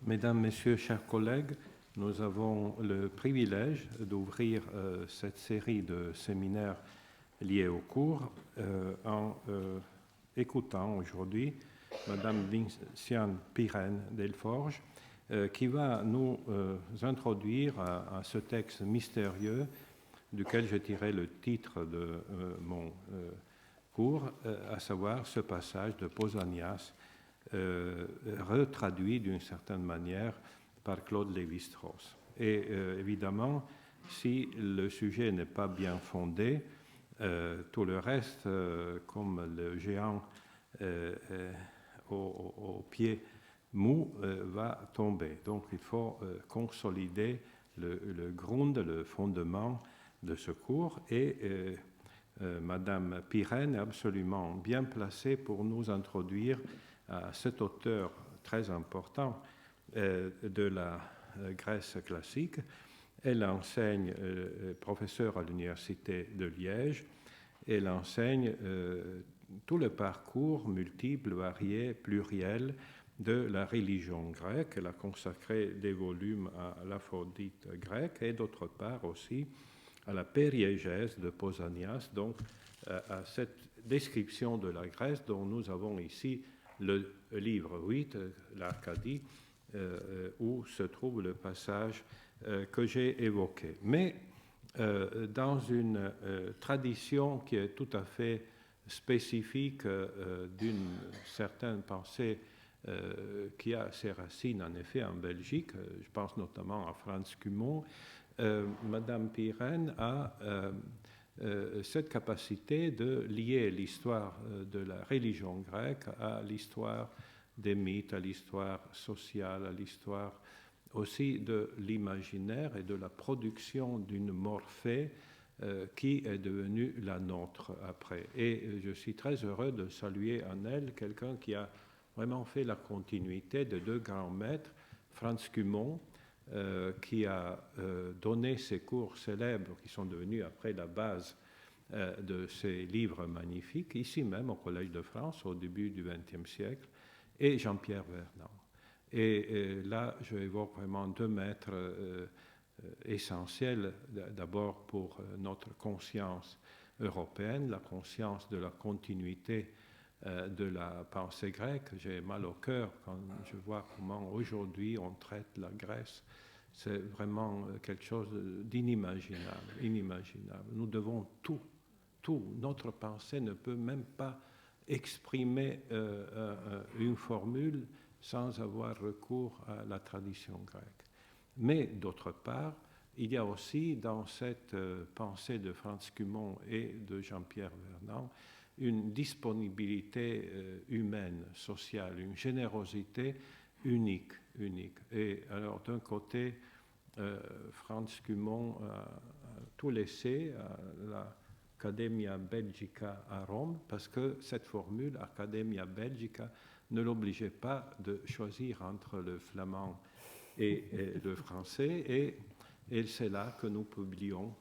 Mesdames, Messieurs, chers collègues, nous avons le privilège d'ouvrir cette série de séminaires liés au cours en écoutant aujourd'hui Madame Vinciane Pirenne-Delforge qui va nous introduire à ce texte mystérieux duquel je tirais le titre de mon cours, à savoir ce passage de Pausanias retraduit d'une certaine manière par Claude Lévi-Strauss. Et évidemment, si le sujet n'est pas bien fondé, tout le reste, comme le géant au pied mou, va tomber. Donc il faut consolider le grund, le fondement de ce cours, et Madame Pirenne est absolument bien placée pour nous introduire à cet auteur très important de la Grèce classique. Elle enseigne professeure à l'Université de Liège. Elle enseigne tout le parcours multiple, varié, pluriel de la religion grecque. Elle a consacré des volumes à l'aphrodite grecque et d'autre part aussi à la périégèse de Pausanias, donc à cette description de la Grèce dont nous avons ici le livre 8, l'Arcadie, où se trouve le passage que j'ai évoqué. Mais dans une tradition qui est tout à fait spécifique d'une certaine pensée qui a ses racines en effet en Belgique, je pense notamment à Franz Cumont, Madame Pirenne a cette capacité de lier l'histoire de la religion grecque à l'histoire des mythes, à l'histoire sociale, à l'histoire aussi de l'imaginaire et de la production d'une morphée qui est devenue la nôtre après. Et je suis très heureux de saluer en elle quelqu'un qui a vraiment fait la continuité de deux grands maîtres, Franz Cumont, qui a donné ces cours célèbres qui sont devenus après la base de ces livres magnifiques, ici même au Collège de France au début du XXe siècle, et Jean-Pierre Vernant. Et là, je évoque vraiment deux maîtres essentiels, d'abord pour notre conscience européenne, la conscience de la continuité de la pensée grecque. J'ai mal au cœur quand je vois comment aujourd'hui on traite la Grèce. C'est vraiment quelque chose d'inimaginable, inimaginable. Nous devons tout. Notre pensée ne peut même pas exprimer une formule sans avoir recours à la tradition grecque. Mais d'autre part, il y a aussi dans cette pensée de Franz Cumont et de Jean-Pierre Vernant une disponibilité humaine, sociale, une générosité unique. Et alors, d'un côté, Franz Cumont a tout laissé à l'Accademia Belgica à Rome, parce que cette formule, Academia Belgica, ne l'obligeait pas de choisir entre le flamand et le français, et c'est là que nous publions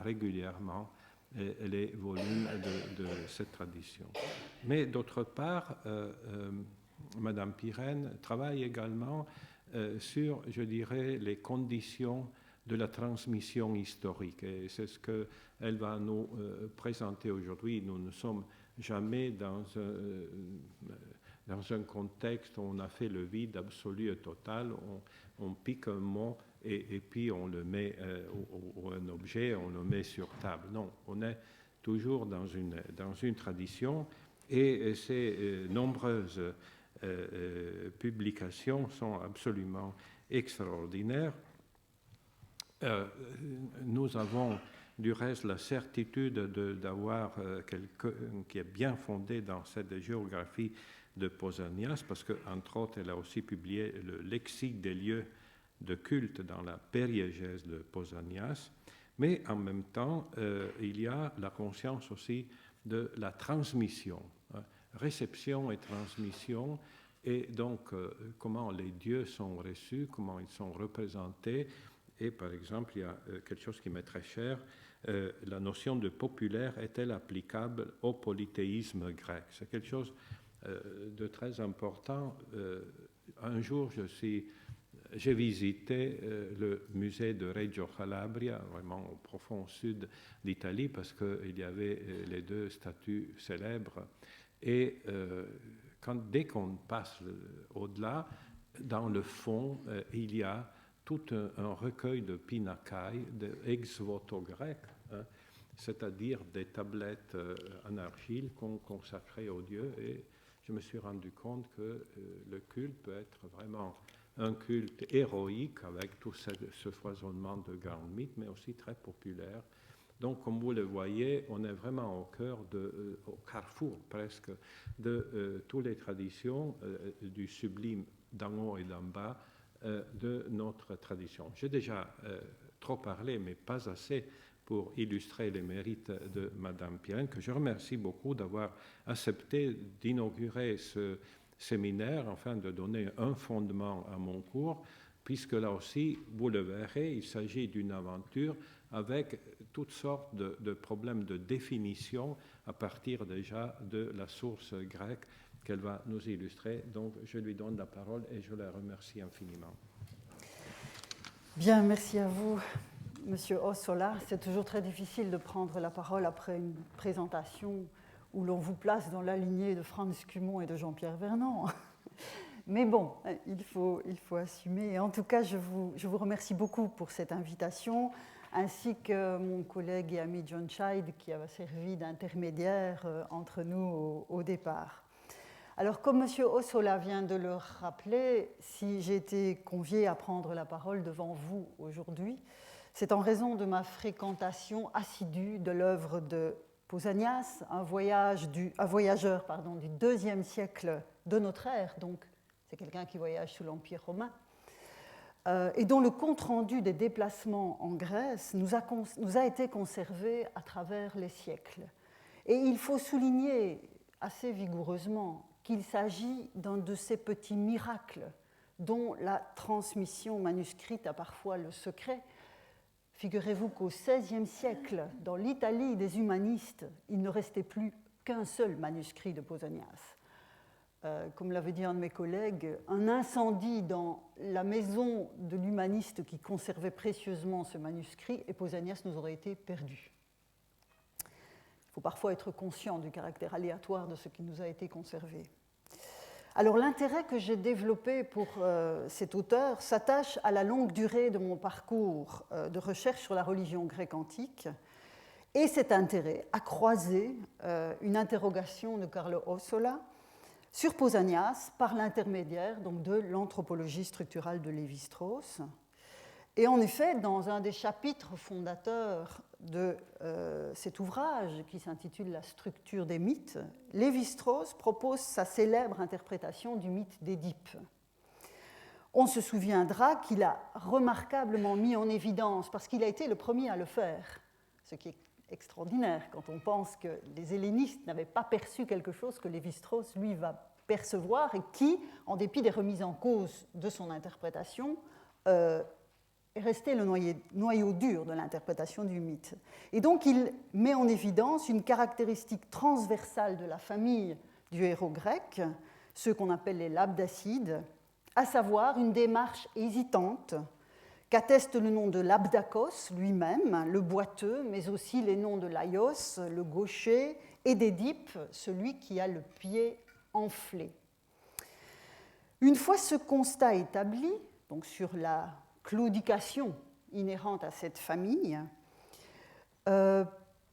régulièrement les volumes de cette tradition. Mais d'autre part, Madame Pirenne travaille également sur, je dirais, les conditions de la transmission historique. Et c'est ce qu'elle va nous présenter aujourd'hui. Nous ne sommes jamais dans un contexte où on a fait le vide absolu et total, on pique un mot et puis on le met, ou un objet, on le met sur table. Non, on est toujours dans une tradition, et ces nombreuses publications sont absolument extraordinaires. Nous avons du reste la certitude d'avoir quelqu'un qui est bien fondé dans cette géographie de Pausanias, parce qu'entre autres, elle a aussi publié le lexique des lieux de culte dans la périégèse de Pausanias, mais en même temps, il y a la conscience aussi de la transmission, réception et transmission, et donc comment les dieux sont reçus, comment ils sont représentés. Et par exemple, il y a quelque chose qui m'est très cher, la notion de populaire est-elle applicable au polythéisme grec? C'est quelque chose de très important. Un jour, je suis j'ai visité le musée de Reggio Calabria, vraiment au profond sud d'Italie, parce qu'il y avait les deux statues célèbres. Et dès qu'on passe au-delà, dans le fond, il y a tout un recueil de pinacailles, ex voto grec, hein, c'est-à-dire des tablettes en argile consacrées aux dieux. Et je me suis rendu compte que le culte peut être vraiment un culte héroïque avec tout ce foisonnement de grands mythes, mais aussi très populaire. Donc, comme vous le voyez, on est vraiment au cœur, au carrefour presque, de toutes les traditions du sublime d'en haut et d'en bas de notre tradition. J'ai déjà trop parlé, mais pas assez pour illustrer les mérites de Madame Pirenne, que je remercie beaucoup d'avoir accepté d'inaugurer ce séminaire, afin de donner un fondement à mon cours, puisque là aussi, vous le verrez, il s'agit d'une aventure avec toutes sortes de problèmes de définition à partir déjà de la source grecque qu'elle va nous illustrer. Donc, je lui donne la parole et je la remercie infiniment. Bien, merci à vous, Monsieur Ossola. C'est toujours très difficile de prendre la parole après une présentation où l'on vous place dans la lignée de Franz Cumont et de Jean-Pierre Vernant. Mais bon, il faut assumer. Et en tout cas, je vous remercie beaucoup pour cette invitation, ainsi que mon collègue et ami John Scheid, qui a servi d'intermédiaire entre nous au départ. Alors, comme M. Ossola vient de le rappeler, si j'ai été conviée à prendre la parole devant vous aujourd'hui, c'est en raison de ma fréquentation assidue de l'œuvre de Pausanias, un voyageur du IIe siècle de notre ère, donc c'est quelqu'un qui voyage sous l'Empire romain, et dont le compte-rendu des déplacements en Grèce nous a été conservé à travers les siècles. Et il faut souligner assez vigoureusement qu'il s'agit d'un de ces petits miracles dont la transmission manuscrite a parfois le secret. Figurez-vous qu'au XVIe siècle, dans l'Italie des humanistes, il ne restait plus qu'un seul manuscrit de Pausanias. Comme l'avait dit un de mes collègues, un incendie dans la maison de l'humaniste qui conservait précieusement ce manuscrit et Pausanias nous aurait été perdu. Il faut parfois être conscient du caractère aléatoire de ce qui nous a été conservé. Alors l'intérêt que j'ai développé pour cet auteur s'attache à la longue durée de mon parcours de recherche sur la religion grecque antique, et cet intérêt a croisé une interrogation de Carlo Ossola sur Pausanias par l'intermédiaire donc, de l'anthropologie structurale de Lévi-Strauss. Et en effet, dans un des chapitres fondateurs de cet ouvrage qui s'intitule « La structure des mythes », Lévi-Strauss propose sa célèbre interprétation du mythe d'Édipe. On se souviendra qu'il a remarquablement mis en évidence, parce qu'il a été le premier à le faire, ce qui est extraordinaire quand on pense que les hellénistes n'avaient pas perçu quelque chose que Lévi-Strauss, lui, va percevoir et qui, en dépit des remises en cause de son interprétation, est resté le noyau dur de l'interprétation du mythe. Et donc il met en évidence une caractéristique transversale de la famille du héros grec, ceux qu'on appelle les Labdacides, à savoir une démarche hésitante qu'atteste le nom de Labdakos lui-même, le boiteux, mais aussi les noms de Laios, le gaucher, et d'Édipe, celui qui a le pied enflé. Une fois ce constat établi, donc sur la claudication inhérente à cette famille,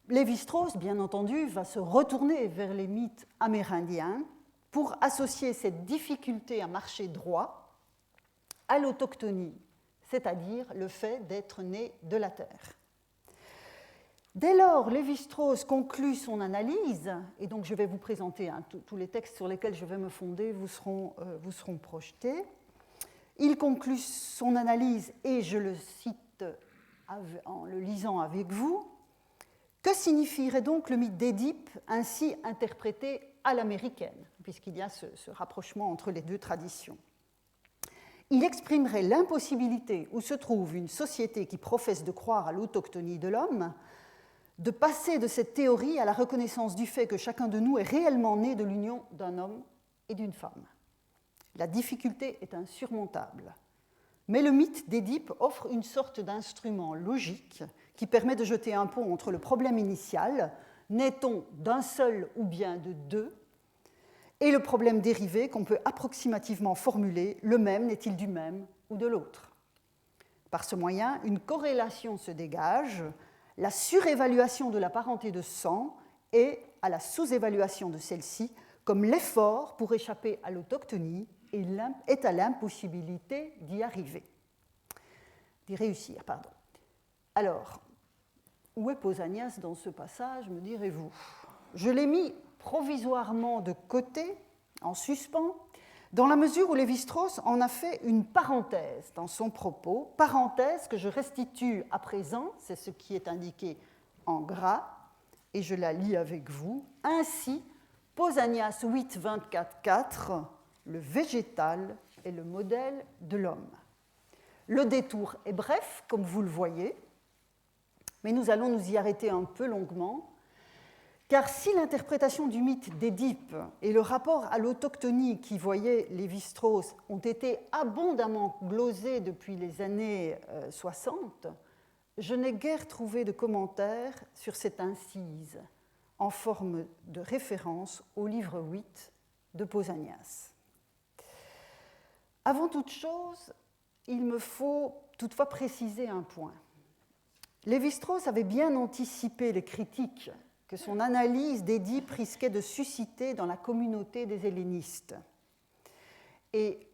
Lévi-Strauss, bien entendu, va se retourner vers les mythes amérindiens pour associer cette difficulté à marcher droit à l'autochtonie, c'est-à-dire le fait d'être né de la terre. Dès lors, Lévi-Strauss conclut son analyse, et donc je vais vous présenter tous les textes sur lesquels je vais me fonder vous seront projetés. Il conclut son analyse, et je le cite en le lisant avec vous. Que signifierait donc le mythe d'Édipe ainsi interprété à l'américaine, puisqu'il y a ce rapprochement entre les deux traditions? Il exprimerait l'impossibilité où se trouve une société qui professe de croire à l'autochtonie de l'homme, de passer de cette théorie à la reconnaissance du fait que chacun de nous est réellement né de l'union d'un homme et d'une femme. La difficulté est insurmontable. Mais le mythe d'Édipe offre une sorte d'instrument logique qui permet de jeter un pont entre le problème initial, naît-on d'un seul ou bien de deux, et le problème dérivé qu'on peut approximativement formuler, le même n'est-il du même ou de l'autre. Par ce moyen, une corrélation se dégage, la surévaluation de la parenté de sang et à la sous-évaluation de celle-ci, comme l'effort pour échapper à l'autochtonie est à l'impossibilité d'y arriver, d'y réussir, pardon. Alors, où est Pausanias dans ce passage, me direz-vous? Je l'ai mis provisoirement de côté, en suspens, dans la mesure où Lévi-Strauss en a fait une parenthèse dans son propos, parenthèse que je restitue à présent, c'est ce qui est indiqué en gras, et je la lis avec vous. Ainsi, Pausanias 8, 24.4, le végétal est le modèle de l'homme. Le détour est bref, comme vous le voyez, mais nous allons nous y arrêter un peu longuement, car si l'interprétation du mythe d'Édipe et le rapport à l'autochtonie qui voyait Lévi-Strauss ont été abondamment glosés depuis les années 60, je n'ai guère trouvé de commentaires sur cette incise en forme de référence au livre 8 de Pausanias. Avant toute chose, il me faut toutefois préciser un point. Lévi-Strauss avait bien anticipé les critiques que son analyse d'Édipe risquait de susciter dans la communauté des hellénistes. Et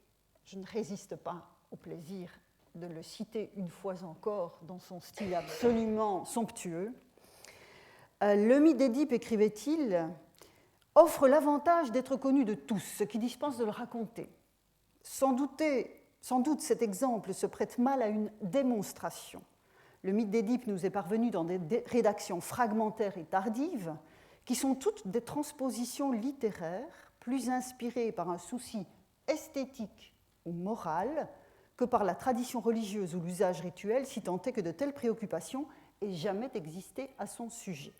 je ne résiste pas au plaisir de le citer une fois encore dans son style absolument somptueux. Le mythe d'Édipe, écrivait-il, offre l'avantage d'être connu de tous, ce qui dispense de le raconter. Sans doute cet exemple se prête mal à une démonstration. Le mythe d'Édipe nous est parvenu dans des rédactions fragmentaires et tardives, qui sont toutes des transpositions littéraires, plus inspirées par un souci esthétique ou moral que par la tradition religieuse ou l'usage rituel, si tant est que de telles préoccupations aient jamais existé à son sujet.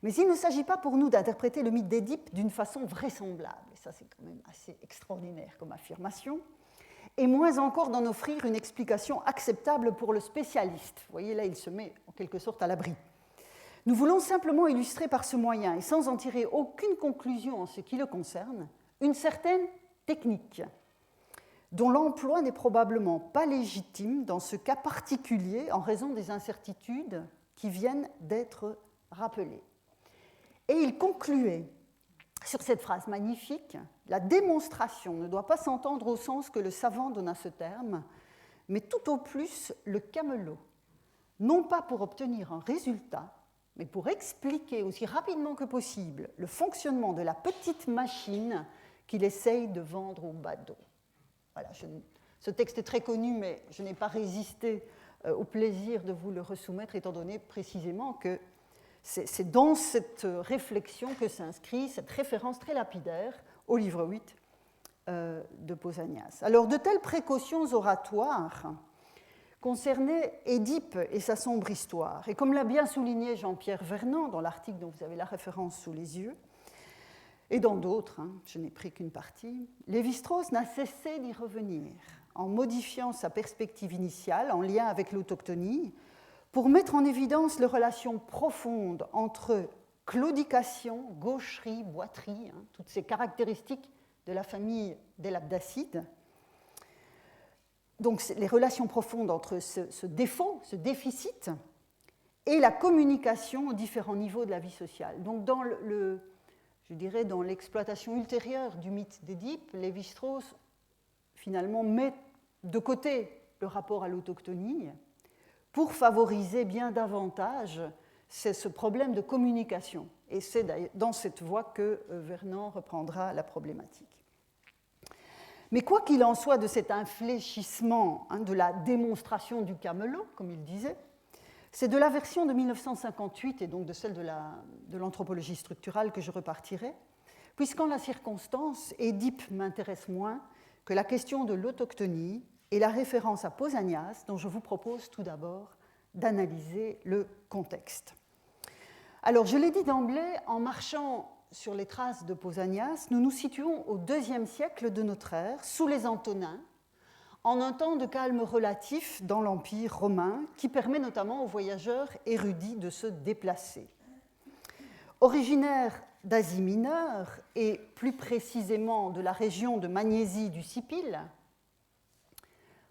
Mais il ne s'agit pas pour nous d'interpréter le mythe d'Édipe d'une façon vraisemblable, et ça c'est quand même assez extraordinaire comme affirmation, et moins encore d'en offrir une explication acceptable pour le spécialiste. Vous voyez, là, il se met en quelque sorte à l'abri. Nous voulons simplement illustrer par ce moyen, et sans en tirer aucune conclusion en ce qui le concerne, une certaine technique, dont l'emploi n'est probablement pas légitime dans ce cas particulier en raison des incertitudes qui viennent d'être rappelées. Et il concluait sur cette phrase magnifique, la démonstration ne doit pas s'entendre au sens que le savant donne à ce terme, mais tout au plus le camelot, non pas pour obtenir un résultat, mais pour expliquer aussi rapidement que possible le fonctionnement de la petite machine qu'il essaye de vendre au badaud. Voilà, ce texte est très connu, mais je n'ai pas résisté au plaisir de vous le resoumettre, étant donné précisément que c'est dans cette réflexion que s'inscrit cette référence très lapidaire au livre 8 de Pausanias. Alors, de telles précautions oratoires concernaient Édipe et sa sombre histoire. Et comme l'a bien souligné Jean-Pierre Vernant dans l'article dont vous avez la référence sous les yeux, et dans d'autres, je n'ai pris qu'une partie, Lévi-Strauss n'a cessé d'y revenir en modifiant sa perspective initiale en lien avec l'autochtonie, pour mettre en évidence les relations profondes entre claudication, gaucherie, boiterie, toutes ces caractéristiques de la famille des Labdacides. Donc les relations profondes entre ce défaut, ce déficit, et la communication aux différents niveaux de la vie sociale. Donc dans dans l'exploitation ultérieure du mythe d'Édipe, Lévi-Strauss finalement met de côté le rapport à l'autochtonie pour favoriser bien davantage ce problème de communication. Et c'est dans cette voie que Vernant reprendra la problématique. Mais quoi qu'il en soit de cet infléchissement de la démonstration du camelot, comme il disait, c'est de la version de 1958 et donc de celle de l'anthropologie structurale que je repartirai, puisqu'en la circonstance, Édipe m'intéresse moins que la question de l'autochtonie et la référence à Pausanias, dont je vous propose tout d'abord d'analyser le contexte. Alors, je l'ai dit d'emblée, en marchant sur les traces de Pausanias, nous nous situons au IIe siècle de notre ère, sous les Antonins, en un temps de calme relatif dans l'Empire romain, qui permet notamment aux voyageurs érudits de se déplacer. Originaire d'Asie mineure, et plus précisément de la région de Magnésie du Sipil,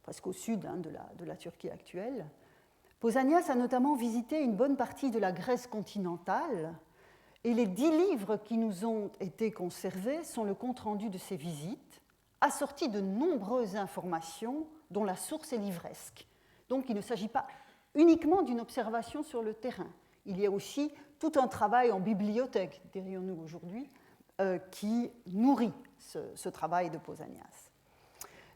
presque au sud de la Turquie actuelle, Pausanias a notamment visité une bonne partie de la Grèce continentale, et les 10 livres qui nous ont été conservés sont le compte-rendu de ces visites, assortis de nombreuses informations dont la source est livresque. Donc il ne s'agit pas uniquement d'une observation sur le terrain. Il y a aussi tout un travail en bibliothèque, dirions-nous aujourd'hui, qui nourrit ce travail de Pausanias.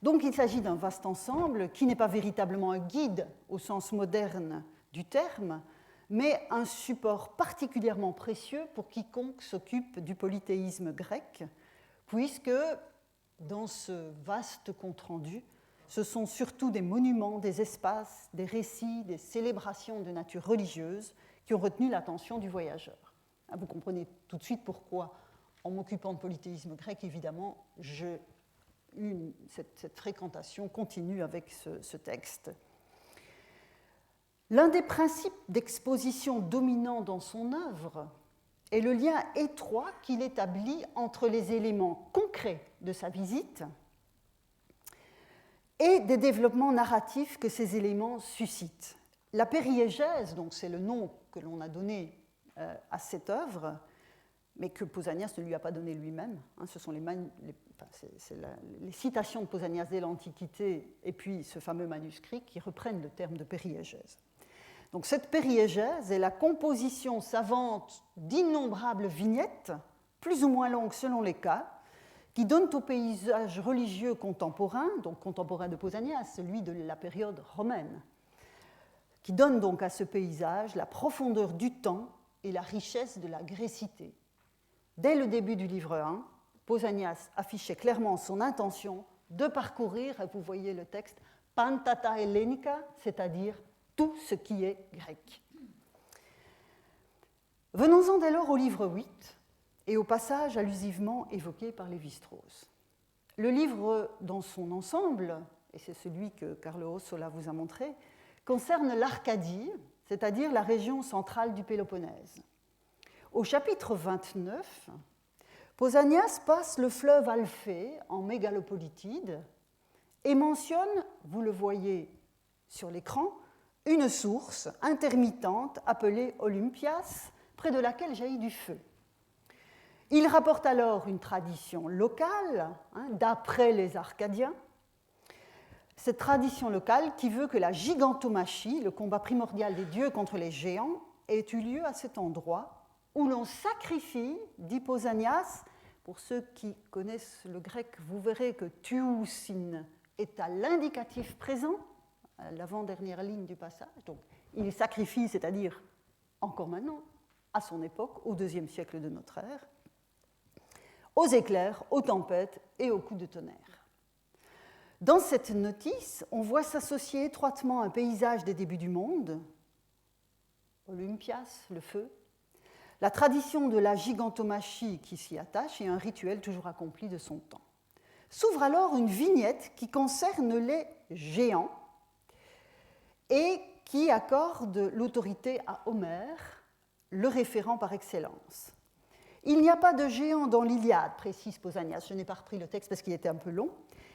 Donc il s'agit d'un vaste ensemble qui n'est pas véritablement un guide au sens moderne du terme, mais un support particulièrement précieux pour quiconque s'occupe du polythéisme grec, puisque dans ce vaste compte-rendu, ce sont surtout des monuments, des espaces, des récits, des célébrations de nature religieuse qui ont retenu l'attention du voyageur. Vous comprenez tout de suite pourquoi, en m'occupant de polythéisme grec, évidemment, cette fréquentation continue avec ce texte. L'un des principes d'exposition dominants dans son œuvre est le lien étroit qu'il établit entre les éléments concrets de sa visite et des développements narratifs que ces éléments suscitent. La périégèse, donc c'est le nom que l'on a donné à cette œuvre, mais que Pausanias ne lui a pas donné lui-même. Ce sont les citations de Pausanias dès l'Antiquité et puis ce fameux manuscrit qui reprennent le terme de périégèse. Donc cette périégèse est la composition savante d'innombrables vignettes, plus ou moins longues selon les cas, qui donnent au paysage religieux contemporain, donc contemporain de Pausanias, celui de la période romaine, qui donnent donc à ce paysage la profondeur du temps et la richesse de la grécité. Dès le début du livre 1, Pausanias affichait clairement son intention de parcourir, et vous voyez le texte, Pantata Hellenica, c'est-à-dire tout ce qui est grec. Venons-en dès lors au livre 8 et au passage allusivement évoqué par Lévi-Strauss. Le livre dans son ensemble, et c'est celui que Carlo Ossola vous a montré, concerne l'Arcadie, c'est-à-dire la région centrale du Péloponnèse. Au chapitre 29, Pausanias passe le fleuve Alphée en mégalopolitide et mentionne, vous le voyez sur l'écran, une source intermittente appelée Olympias, près de laquelle jaillit du feu. Il rapporte alors une tradition locale, d'après les Arcadiens, cette tradition locale qui veut que la gigantomachie, le combat primordial des dieux contre les géants, ait eu lieu à cet endroit où l'on sacrifie, dit Pausanias. Pour ceux qui connaissent le grec, vous verrez que thuousin est à l'indicatif présent, à l'avant-dernière ligne du passage. Donc, il sacrifie, c'est-à-dire encore maintenant, à son époque, au IIe siècle de notre ère, aux éclairs, aux tempêtes et aux coups de tonnerre. Dans cette notice, on voit s'associer étroitement un paysage des débuts du monde, Olympias, le feu, la tradition de la gigantomachie qui s'y attache et un rituel toujours accompli de son temps. S'ouvre alors une vignette qui concerne les géants et qui accorde l'autorité à Homère, le référent par excellence. Il n'y a pas de géant dans l'Iliade, précise Pausanias. Je n'ai pas repris le texte parce qu'il était un peu long.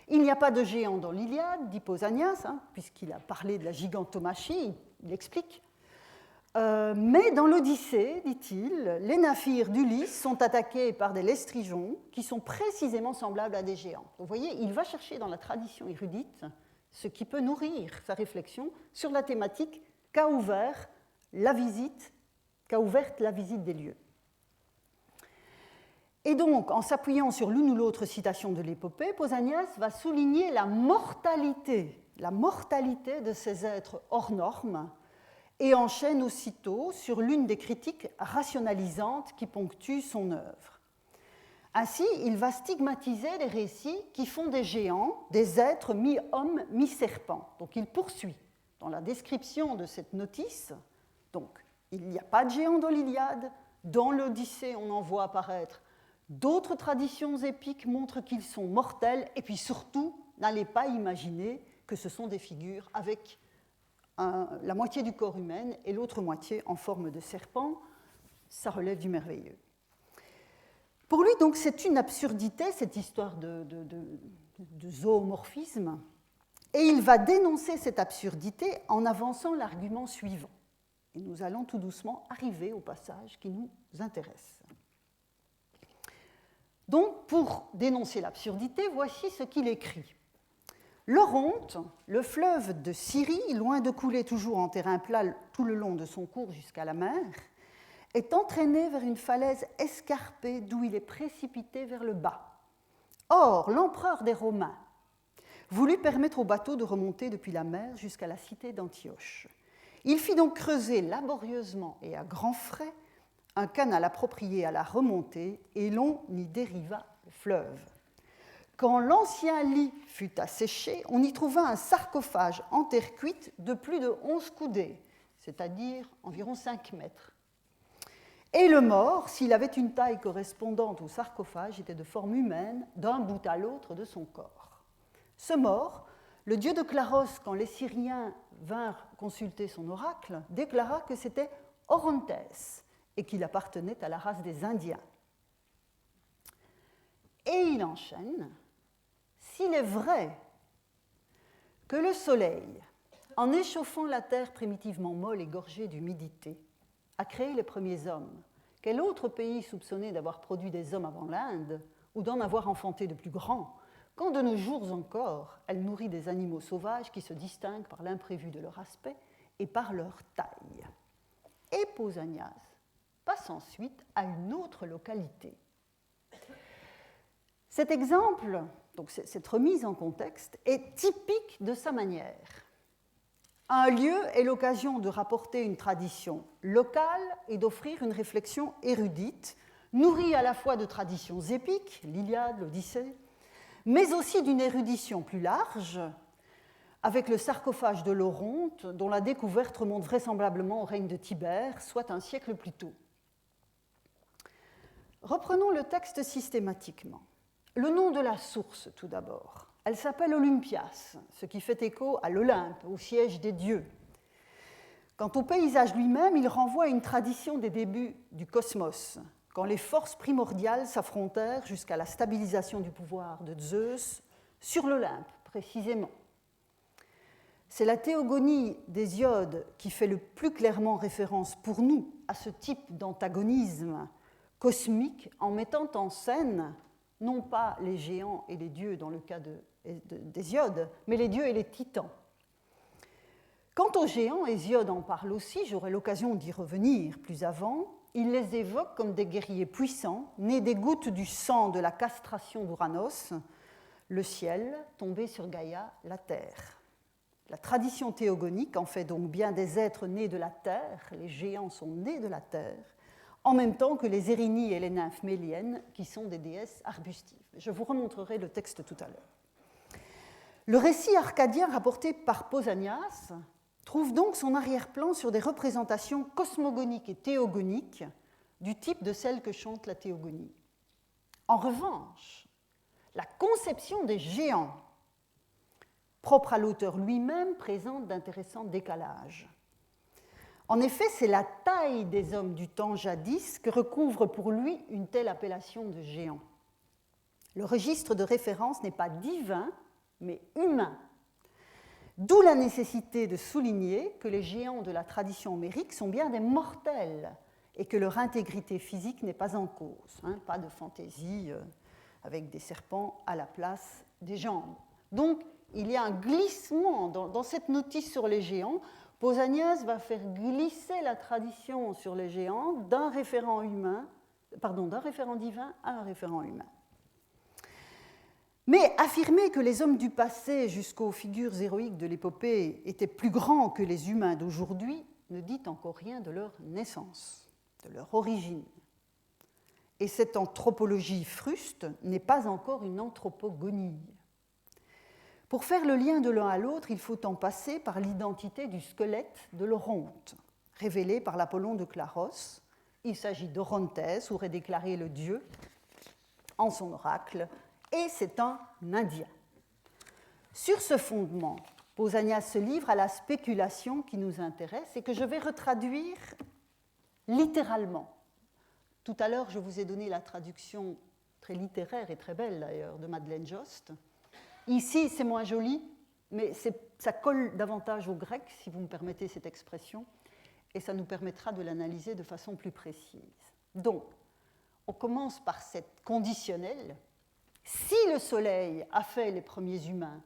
Il n'y a pas de géant dans l'Iliade, dit Pausanias, puisqu'il a parlé de la gigantomachie, il explique. Mais dans l'Odyssée, dit-il, les naphyres d'Ulysse sont attaqués par des lestrigeons qui sont précisément semblables à des géants. Vous voyez, il va chercher dans la tradition érudite ce qui peut nourrir sa réflexion sur la thématique qu'a ouverte la visite des lieux. Et donc, en s'appuyant sur l'une ou l'autre citation de l'épopée, Pausanias va souligner la mortalité de ces êtres hors normes, et enchaîne aussitôt sur l'une des critiques rationalisantes qui ponctuent son œuvre. Ainsi, il va stigmatiser les récits qui font des géants des êtres mi-hommes, mi-serpents. Donc il poursuit dans la description de cette notice. Donc, il n'y a pas de géants dans l'Iliade. Dans l'Odyssée, on en voit apparaître. D'autres traditions épiques montrent qu'ils sont mortels. Et puis surtout, n'allez pas imaginer que ce sont des figures avec la moitié du corps humain et l'autre moitié en forme de serpent. Ça relève du merveilleux. Pour lui, donc, c'est une absurdité, cette histoire de zoomorphisme, et il va dénoncer cette absurdité en avançant l'argument suivant. Et nous allons tout doucement arriver au passage qui nous intéresse. Donc, pour dénoncer l'absurdité, voici ce qu'il écrit. L'Oronte, le fleuve de Syrie, loin de couler toujours en terrain plat tout le long de son cours jusqu'à la mer, est entraîné vers une falaise escarpée d'où il est précipité vers le bas. Or, l'empereur des Romains voulut permettre aux bateaux de remonter depuis la mer jusqu'à la cité d'Antioche. Il fit donc creuser laborieusement et à grands frais un canal approprié à la remontée et l'on y dériva le fleuve. Quand l'ancien lit fut asséché, on y trouva un sarcophage en terre cuite de plus de 11 coudées, c'est-à-dire environ 5 mètres. Et le mort, s'il avait une taille correspondante au sarcophage, était de forme humaine d'un bout à l'autre de son corps. Ce mort, le dieu de Claros, quand les Syriens vinrent consulter son oracle, déclara que c'était Orontes et qu'il appartenait à la race des Indiens. Et il enchaîne, s'il est vrai que le soleil, en échauffant la terre primitivement molle et gorgée d'humidité, a créé les premiers hommes, quel autre pays soupçonné d'avoir produit des hommes avant l'Inde ou d'en avoir enfanté de plus grands, quand de nos jours encore, elle nourrit des animaux sauvages qui se distinguent par l'imprévu de leur aspect et par leur taille. Et Pausanias passe ensuite à une autre localité. Cet exemple, donc cette remise en contexte, est typique de sa manière. Un lieu est l'occasion de rapporter une tradition locale et d'offrir une réflexion érudite, nourrie à la fois de traditions épiques, l'Iliade, l'Odyssée, mais aussi d'une érudition plus large, avec le sarcophage de l'Oronte, dont la découverte remonte vraisemblablement au règne de Tibère, soit un siècle plus tôt. Reprenons le texte systématiquement. Le nom de la source, tout d'abord. Elle s'appelle Olympias, ce qui fait écho à l'Olympe, au siège des dieux. Quant au paysage lui-même, il renvoie à une tradition des débuts du cosmos, quand les forces primordiales s'affrontèrent jusqu'à la stabilisation du pouvoir de Zeus sur l'Olympe, précisément. C'est la théogonie d'Hésiode qui fait le plus clairement référence pour nous à ce type d'antagonisme cosmique en mettant en scène non pas les géants et les dieux dans le cas d'Hésiode, mais les dieux et les titans. Quant aux géants, Hésiode en parle aussi, j'aurai l'occasion d'y revenir plus avant. Il les évoque comme des guerriers puissants, nés des gouttes du sang de la castration d'Ouranos, le ciel, tombé sur Gaïa, la terre. La tradition théogonique en fait donc bien des êtres nés de la terre, les géants sont nés de la terre, en même temps que les Érinies et les nymphes méliennes, qui sont des déesses arbustives. Je vous remontrerai le texte tout à l'heure. Le récit arcadien rapporté par Pausanias trouve donc son arrière-plan sur des représentations cosmogoniques et théogoniques du type de celles que chante la théogonie. En revanche, la conception des géants, propre à l'auteur lui-même, présente d'intéressants décalages. En effet, c'est la taille des hommes du temps jadis que recouvre pour lui une telle appellation de géant. Le registre de référence n'est pas divin, mais humain. D'où la nécessité de souligner que les géants de la tradition homérique sont bien des mortels et que leur intégrité physique n'est pas en cause. Pas de fantaisie avec des serpents à la place des jambes. Donc, il y a un glissement dans cette notice sur les géants. Pausanias va faire glisser la tradition sur les géants d'un référent divin à un référent humain. Mais affirmer que les hommes du passé jusqu'aux figures héroïques de l'épopée étaient plus grands que les humains d'aujourd'hui ne dit encore rien de leur naissance, de leur origine. Et cette anthropologie fruste n'est pas encore une anthropogonie. Pour faire le lien de l'un à l'autre, il faut en passer par l'identité du squelette de l'Oronte, révélé par l'Apollon de Claros. Il s'agit d'Orontes, aurait déclaré le dieu en son oracle, et c'est un Indien. Sur ce fondement, Pausanias se livre à la spéculation qui nous intéresse et que je vais retraduire littéralement. Tout à l'heure, je vous ai donné la traduction très littéraire et très belle d'ailleurs de Madeleine Jost. Ici, c'est moins joli, mais ça colle davantage au grec, si vous me permettez cette expression, et ça nous permettra de l'analyser de façon plus précise. Donc, on commence par cette conditionnelle. Si le soleil a fait les premiers humains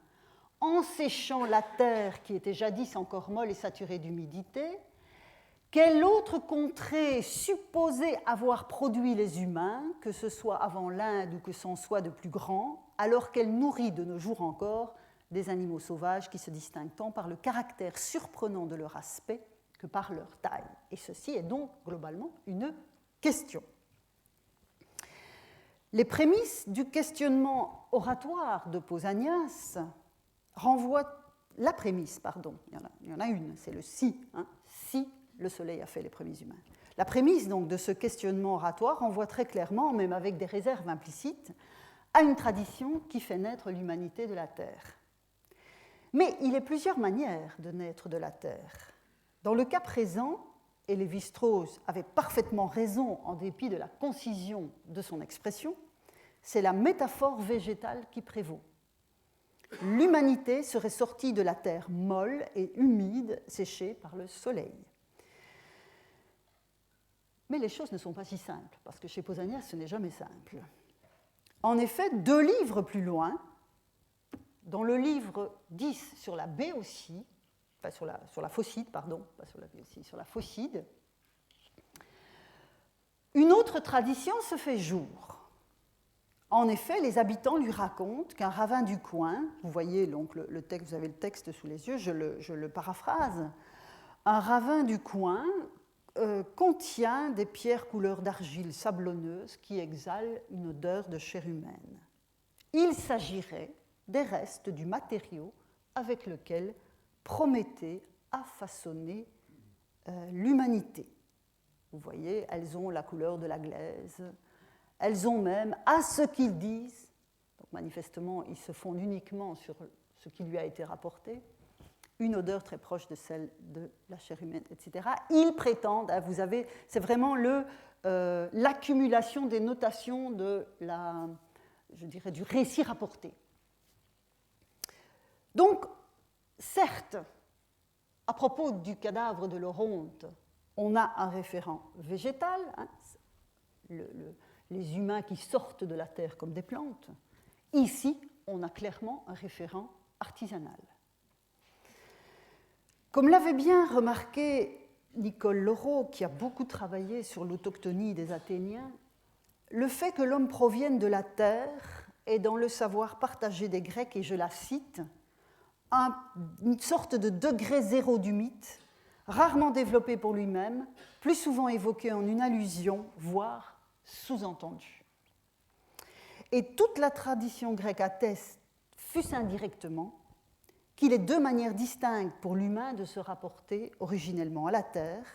en séchant la terre qui était jadis encore molle et saturée d'humidité, quelle autre contrée supposée avoir produit les humains, que ce soit avant l'Inde ou que c'en soit de plus grand, alors qu'elle nourrit de nos jours encore des animaux sauvages qui se distinguent tant par le caractère surprenant de leur aspect que par leur taille. Et ceci est donc globalement une question. Les prémices du questionnement oratoire de Pausanias renvoient la prémisse, il y en a une, c'est le si, si le soleil a fait les premiers humains. La prémisse donc de ce questionnement oratoire renvoie très clairement, même avec des réserves implicites, à une tradition qui fait naître l'humanité de la Terre. Mais il y a plusieurs manières de naître de la Terre. Dans le cas présent, et Lévi-Strauss avait parfaitement raison en dépit de la concision de son expression, c'est la métaphore végétale qui prévaut. L'humanité serait sortie de la terre molle et humide, séchée par le soleil. Mais les choses ne sont pas si simples, parce que chez Pausanias, ce n'est jamais simple. En effet, 2 livres plus loin, dans le livre 10 sur la Béotie, enfin sur la Phocide, pardon, pas sur la Béotie, sur la Phocide, une autre tradition se fait jour. En effet, les habitants lui racontent qu'un ravin du coin, vous voyez donc le texte, vous avez le texte sous les yeux, je le paraphrase, un ravin du coin contient des pierres couleur d'argile sablonneuse qui exhalent une odeur de chair humaine. Il s'agirait des restes du matériau avec lequel Prométhée a façonné l'humanité. Vous voyez, elles ont la couleur de la glaise. Elles ont même, à ce qu'ils disent, donc manifestement ils se fondent uniquement sur ce qui lui a été rapporté, une odeur très proche de celle de la chair humaine, etc. Ils prétendent, vous avez, c'est vraiment l'accumulation des notations de du récit rapporté. Donc, certes, à propos du cadavre de l'Oronte, on a un référent végétal, les humains qui sortent de la terre comme des plantes. Ici, on a clairement un référent artisanal. Comme l'avait bien remarqué Nicole Laureau, qui a beaucoup travaillé sur l'autochtonie des Athéniens, le fait que l'homme provienne de la terre est dans le savoir partagé des Grecs, et je la cite, une sorte de degré zéro du mythe, rarement développé pour lui-même, plus souvent évoqué en une allusion, voire sous-entendu. Et toute la tradition grecque atteste, fût-ce indirectement, qu'il est 2 manières distinctes pour l'humain de se rapporter originellement à la terre,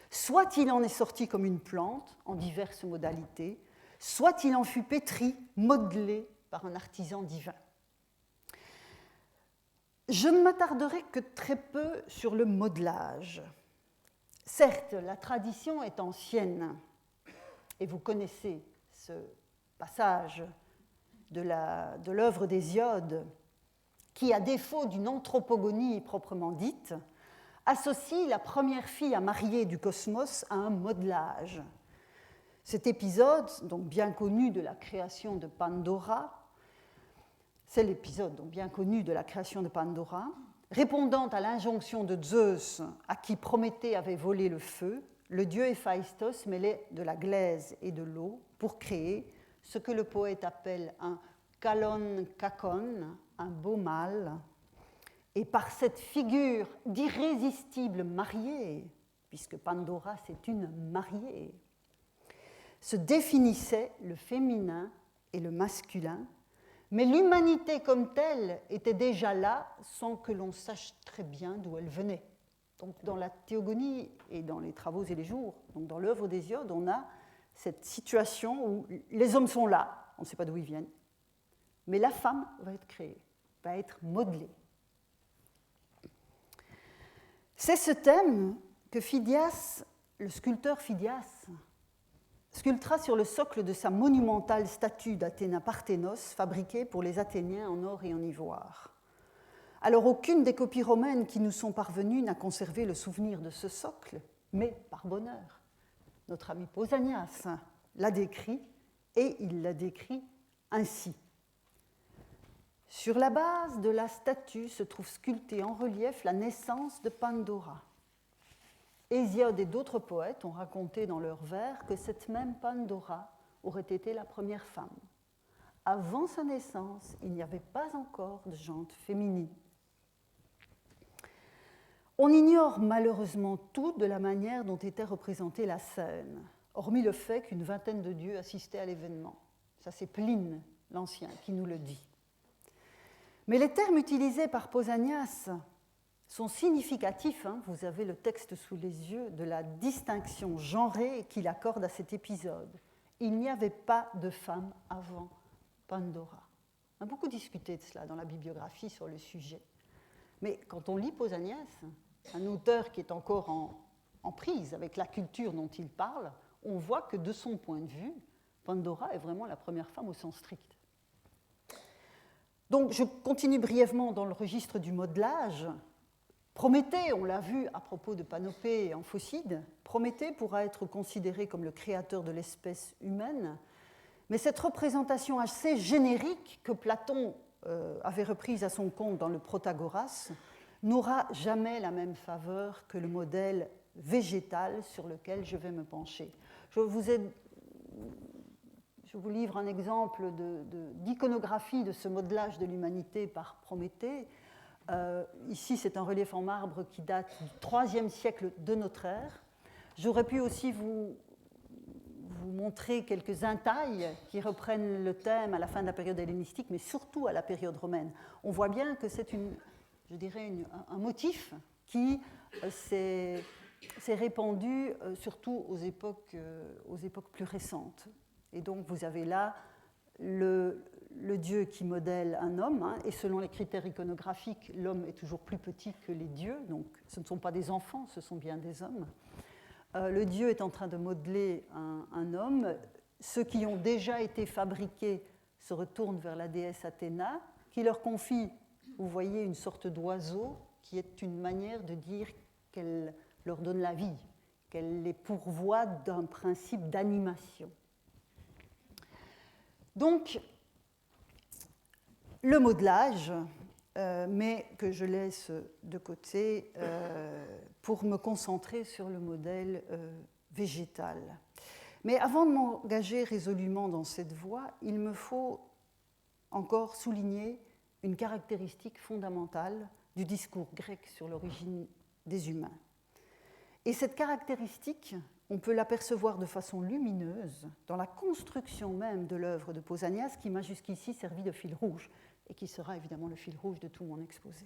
soit il en est sorti comme une plante, en diverses modalités, soit il en fut pétri, modelé par un artisan divin. Je ne m'attarderai que très peu sur le modelage. Certes, la tradition est ancienne, et vous connaissez ce passage de l'œuvre d'Hésiode, qui, à défaut d'une anthropogonie proprement dite, associe la première fille à marier du cosmos à un modelage. Cet épisode, donc bien connu de la création de Pandora, c'est l'épisode donc bien connu de la création de Pandora, répondant à l'injonction de Zeus, à qui Prométhée avait volé le feu, le dieu Héphaïstos mêlait de la glaise et de l'eau pour créer ce que le poète appelle un kalon kakon, un beau mâle, et par cette figure d'irrésistible mariée, puisque Pandora c'est une mariée, se définissait le féminin et le masculin, mais l'humanité comme telle était déjà là sans que l'on sache très bien d'où elle venait. Donc dans la théogonie et dans les travaux et les jours, donc dans l'œuvre d'Hésiode, on a cette situation où les hommes sont là, on ne sait pas d'où ils viennent, mais la femme va être créée, va être modelée. C'est ce thème que Phidias, le sculpteur Phidias, sculptera sur le socle de sa monumentale statue d'Athéna Parthénos, fabriquée pour les Athéniens en or et en ivoire. Alors, aucune des copies romaines qui nous sont parvenues n'a conservé le souvenir de ce socle, mais par bonheur, notre ami Pausanias l'a décrit, et il l'a décrit ainsi. Sur la base de la statue se trouve sculptée en relief la naissance de Pandora. Hésiode et d'autres poètes ont raconté dans leurs vers que cette même Pandora aurait été la première femme. Avant sa naissance, il n'y avait pas encore de jante féminine. On ignore malheureusement tout de la manière dont était représentée la scène, hormis le fait qu'une vingtaine de dieux assistaient à l'événement. Ça, c'est Pline, l'Ancien, qui nous le dit. Mais les termes utilisés par Pausanias sont significatifs, vous avez le texte sous les yeux, de la distinction genrée qu'il accorde à cet épisode. Il n'y avait pas de femme avant Pandora. On a beaucoup discuté de cela dans la bibliographie sur le sujet. Mais quand on lit Pausanias, un auteur qui est encore en prise avec la culture dont il parle, on voit que de son point de vue, Pandora est vraiment la première femme au sens strict. Donc je continue brièvement dans le registre du modelage. Prométhée, on l'a vu à propos de Panopée et Amphocide, Prométhée pourra être considéré comme le créateur de l'espèce humaine, mais cette représentation assez générique que Platon avait reprise à son compte dans le Protagoras n'aura jamais la même faveur que le modèle végétal sur lequel je vais me pencher. Je vous livre un exemple d'iconographie de ce modelage de l'humanité par Prométhée. Ici, c'est un relief en marbre qui date du IIIe siècle de notre ère. J'aurais pu aussi vous montrer quelques intailles qui reprennent le thème à la fin de la période hellénistique, mais surtout à la période romaine. On voit bien que c'est un motif qui s'est répandu surtout aux époques plus récentes. Et donc vous avez là le dieu qui modèle un homme, et selon les critères iconographiques, l'homme est toujours plus petit que les dieux, donc ce ne sont pas des enfants, ce sont bien des hommes. Le dieu est en train de modeler un homme. Ceux qui ont déjà été fabriqués se retournent vers la déesse Athéna, qui leur confie, vous voyez, une sorte d'oiseau, qui est une manière de dire qu'elle leur donne la vie, qu'elle les pourvoit d'un principe d'animation. Donc, le modelage, mais que je laisse de côté pour me concentrer sur le modèle végétal. Mais avant de m'engager résolument dans cette voie, il me faut encore souligner une caractéristique fondamentale du discours grec sur l'origine des humains. Et cette caractéristique, on peut l'apercevoir de façon lumineuse dans la construction même de l'œuvre de Pausanias, qui m'a jusqu'ici servi de fil rouge, et qui sera évidemment le fil rouge de tout mon exposé.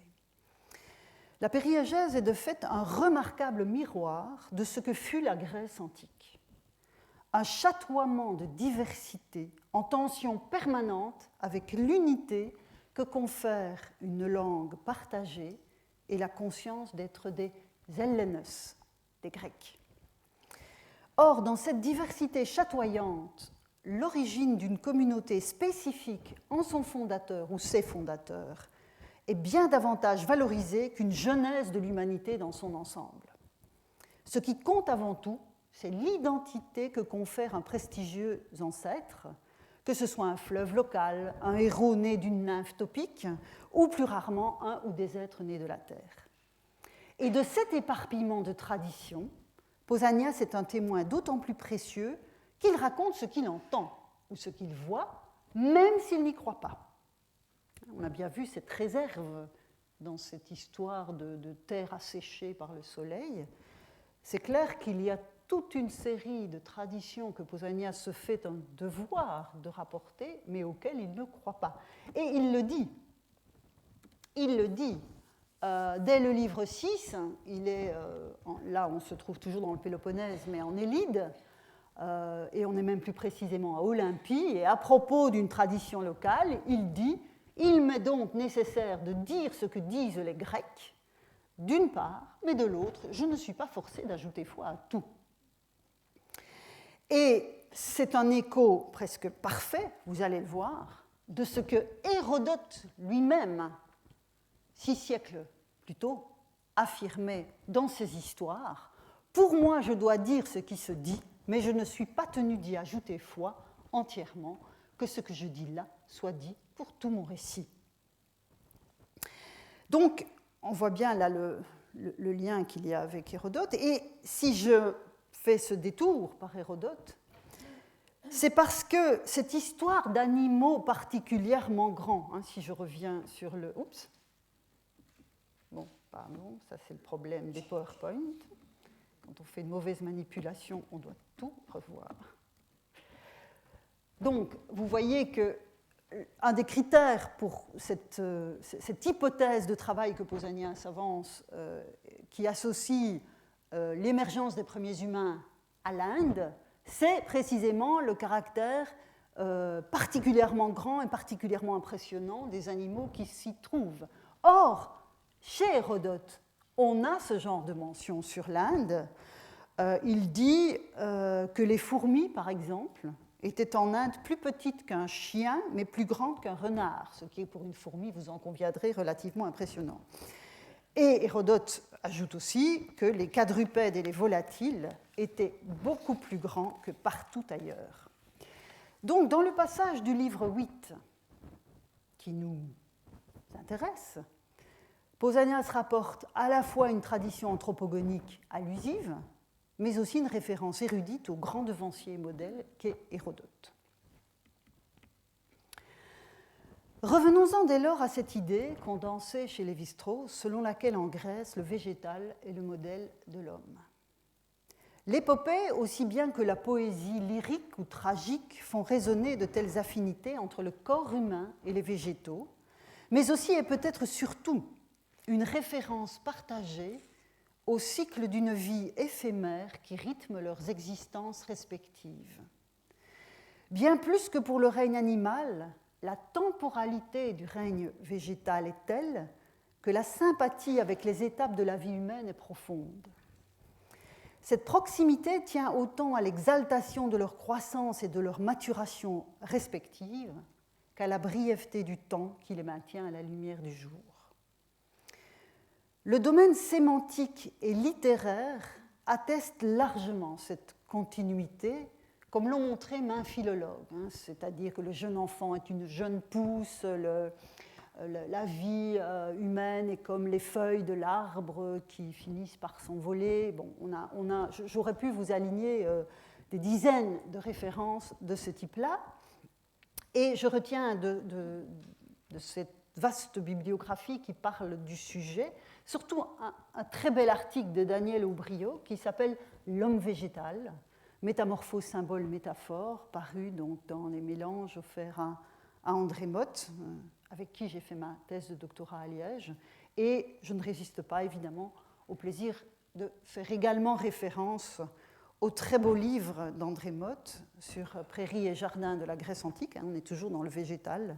La périégèse est de fait un remarquable miroir de ce que fut la Grèce antique. Un chatoiement de diversité en tension permanente avec l'unité que confère une langue partagée et la conscience d'être des Hellénos, des Grecs. Or, dans cette diversité chatoyante, l'origine d'une communauté spécifique en son fondateur ou ses fondateurs est bien davantage valorisée qu'une genèse de l'humanité dans son ensemble. Ce qui compte avant tout, c'est l'identité que confère un prestigieux ancêtre, que ce soit un fleuve local, un héros né d'une nymphe topique, ou plus rarement un ou des êtres nés de la terre. Et de cet éparpillement de traditions, Pausanias est un témoin d'autant plus précieux qu'il raconte ce qu'il entend ou ce qu'il voit, même s'il n'y croit pas. On a bien vu cette réserve dans cette histoire de terre asséchée par le soleil. C'est clair qu'il y a toute une série de traditions que Pausanias se fait un devoir de rapporter, mais auxquelles il ne croit pas. Et il le dit. Il le dit. Dès le livre 6, là on se trouve toujours dans le Péloponnèse, mais en Élide, et on est même plus précisément à Olympie, et à propos d'une tradition locale, il dit « Il m'est donc nécessaire de dire ce que disent les Grecs, d'une part, mais de l'autre, je ne suis pas forcée d'ajouter foi à tout. Et c'est un écho presque parfait, vous allez le voir, de ce que Hérodote lui-même, 6 siècles plus tôt, affirmait dans ses histoires. Pour moi, je dois dire ce qui se dit, mais je ne suis pas tenu d'y ajouter foi entièrement, que ce que je dis là soit dit pour tout mon récit. Donc, on voit bien là le lien qu'il y a avec Hérodote. Et si je fais ce détour par Hérodote, c'est parce que cette histoire d'animaux particulièrement grands, si je reviens sur le... Oups. Bon, pardon, ça c'est le problème des PowerPoint. Quand on fait une mauvaise manipulation, on doit tout revoir. Donc, vous voyez que un des critères pour cette hypothèse de travail que Pausanias avance, qui associe l'émergence des premiers humains à l'Inde, c'est précisément le caractère particulièrement grand et particulièrement impressionnant des animaux qui s'y trouvent. Or, chez Hérodote, on a ce genre de mention sur l'Inde. Il dit que les fourmis, par exemple, étaient en Inde plus petites qu'un chien, mais plus grandes qu'un renard, ce qui est pour une fourmi, vous en conviendrez, relativement impressionnant. Et Hérodote ajoute aussi que les quadrupèdes et les volatiles étaient beaucoup plus grands que partout ailleurs. Donc, dans le passage du livre 8 qui nous intéresse, Pausanias rapporte à la fois une tradition anthropogonique allusive, mais aussi une référence érudite au grand devancier et modèle qu'est Hérodote. Revenons-en dès lors à cette idée condensée chez Lévi-Strauss, selon laquelle en Grèce, le végétal est le modèle de l'homme. L'épopée, aussi bien que la poésie lyrique ou tragique, font résonner de telles affinités entre le corps humain et les végétaux, mais aussi et peut-être surtout une référence partagée au cycle d'une vie éphémère qui rythme leurs existences respectives. Bien plus que pour le règne animal, la temporalité du règne végétal est telle que la sympathie avec les étapes de la vie humaine est profonde. Cette proximité tient autant à l'exaltation de leur croissance et de leur maturation respectives qu'à la brièveté du temps qui les maintient à la lumière du jour. Le domaine sémantique et littéraire atteste largement cette continuité, comme l'ont montré maints philologues, c'est-à-dire que le jeune enfant est une jeune pousse, la vie humaine est comme les feuilles de l'arbre qui finissent par s'envoler. Bon, j'aurais pu vous aligner des dizaines de références de ce type-là, et je retiens de cette vaste bibliographie qui parle du sujet, surtout un très bel article de Daniel Aubrio qui s'appelle « L'homme végétal », métamorphose, symbole, métaphore, paru donc dans les mélanges offerts à André Motte, avec qui j'ai fait ma thèse de doctorat à Liège, et je ne résiste pas évidemment au plaisir de faire également référence au très beau livre d'André Motte sur prairies et jardins de la Grèce antique, on est toujours dans le végétal,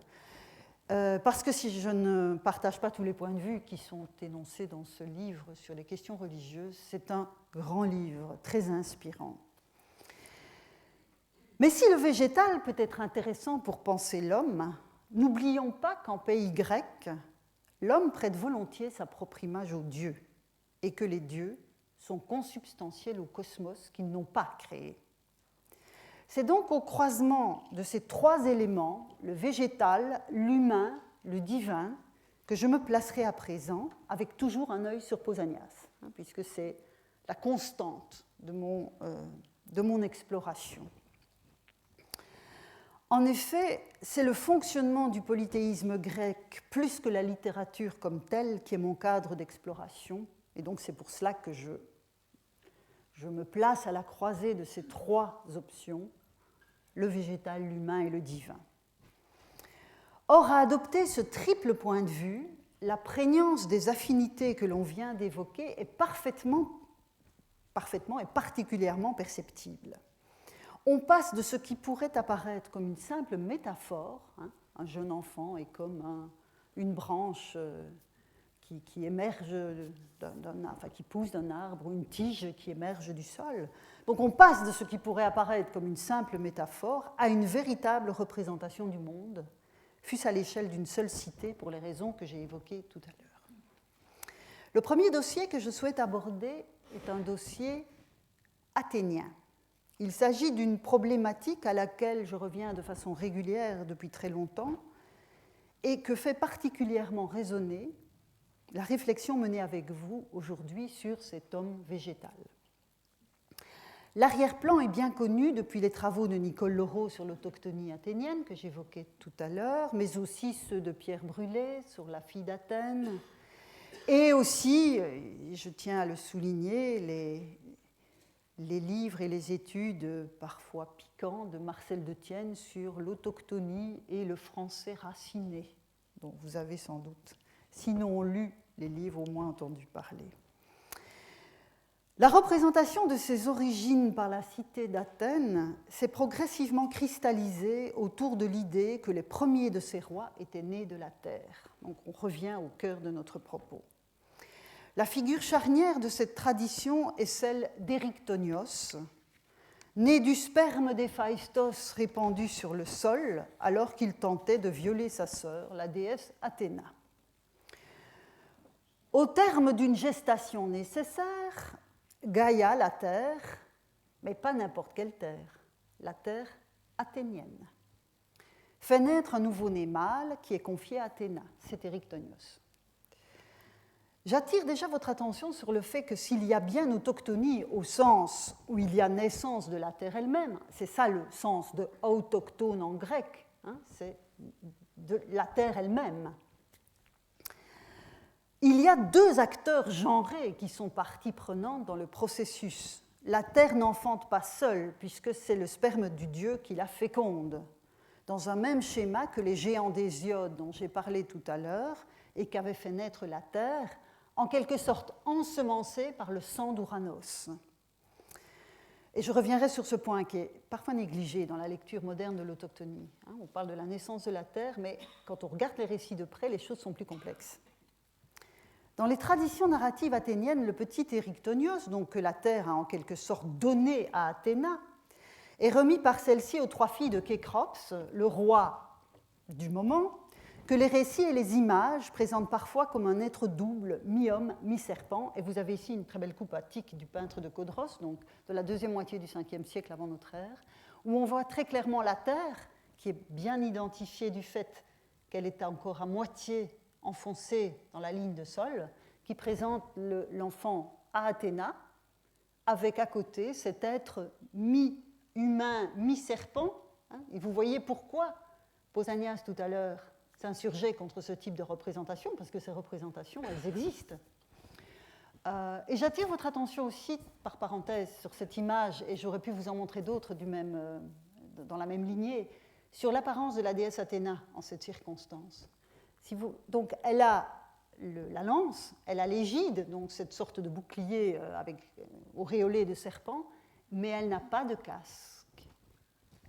parce que si je ne partage pas tous les points de vue qui sont énoncés dans ce livre sur les questions religieuses, c'est un grand livre, très inspirant. Mais si le végétal peut être intéressant pour penser l'homme, n'oublions pas qu'en pays grec, l'homme prête volontiers sa propre image aux dieux et que les dieux sont consubstantiels au cosmos qu'ils n'ont pas créé. C'est donc au croisement de ces trois éléments, le végétal, l'humain, le divin, que je me placerai à présent, avec toujours un œil sur Pausanias, puisque c'est la constante de mon exploration. En effet, c'est le fonctionnement du polythéisme grec, plus que la littérature comme telle, qui est mon cadre d'exploration, et donc c'est pour cela que je me place à la croisée de ces trois options, le végétal, l'humain et le divin. Or, à adopter ce triple point de vue, la prégnance des affinités que l'on vient d'évoquer est parfaitement et particulièrement perceptible. On passe de ce qui pourrait apparaître comme une simple métaphore, un jeune enfant est comme une branche qui émerge qui pousse d'un arbre, ou une tige qui émerge du sol. Donc on passe de ce qui pourrait apparaître comme une simple métaphore à une véritable représentation du monde, fût-ce à l'échelle d'une seule cité pour les raisons que j'ai évoquées tout à l'heure. Le premier dossier que je souhaite aborder est un dossier athénien. Il s'agit d'une problématique à laquelle je reviens de façon régulière depuis très longtemps et que fait particulièrement résonner la réflexion menée avec vous aujourd'hui sur cet homme végétal. L'arrière-plan est bien connu depuis les travaux de Nicole Laureau sur l'autochtonie athénienne que j'évoquais tout à l'heure, mais aussi ceux de Pierre Brulé sur la fille d'Athènes, et aussi, je tiens à le souligner, les livres et les études parfois piquants de Marcel de Tienne sur l'autochtonie et le français raciné, dont vous avez sans doute, sinon lu les livres, au moins entendu parler. La représentation de ces origines par la cité d'Athènes s'est progressivement cristallisée autour de l'idée que les premiers de ces rois étaient nés de la terre. Donc on revient au cœur de notre propos. La figure charnière de cette tradition est celle d'Érichtonios, né du sperme d'Héphaïstos répandu sur le sol alors qu'il tentait de violer sa sœur, la déesse Athéna. Au terme d'une gestation nécessaire, Gaïa, la terre, mais pas n'importe quelle terre, la terre athénienne, fait naître un nouveau-né mâle qui est confié à Athéna, c'estÉrichtonios. J'attire déjà votre attention sur le fait que s'il y a bien autochtonie au sens où il y a naissance de la terre elle-même, c'est ça le sens de autochtone en grec, c'est de la terre elle-même. Il y a deux acteurs genrés qui sont partie prenante dans le processus. La terre n'enfante pas seule, puisque c'est le sperme du dieu qui la féconde, dans un même schéma que les géants d'Hésiode dont j'ai parlé tout à l'heure et qu'avait fait naître la terre, en quelque sorte ensemencée par le sang d'Ouranos. Et je reviendrai sur ce point qui est parfois négligé dans la lecture moderne de l'autochtonie. On parle de la naissance de la terre, mais quand on regarde les récits de près, les choses sont plus complexes. Dans les traditions narratives athéniennes, le petitÉrichtonios, donc que la terre a en quelque sorte donné à Athéna, est remis par celle-ci aux trois filles de Kékrops, le roi du moment, que les récits et les images présentent parfois comme un être double, mi-homme, mi-serpent. Et vous avez ici une très belle coupe attique du peintre de Codros, donc de la deuxième moitié du 5e siècle avant notre ère, où on voit très clairement la terre, qui est bien identifiée du fait qu'elle est encore à moitié enfoncé dans la ligne de sol, qui présente l'enfant à Athéna, avec à côté cet être mi-humain, mi-serpent. Et vous voyez pourquoi Pausanias, tout à l'heure, s'insurgeait contre ce type de représentation, parce que ces représentations, elles existent. Et j'attire votre attention aussi, par parenthèse, sur cette image, et j'aurais pu vous en montrer d'autres dans la même lignée, sur l'apparence de la déesse Athéna en cette circonstance. Donc, elle a la lance, elle a l'égide, donc cette sorte de bouclier auréolé de serpent, mais elle n'a pas de casque.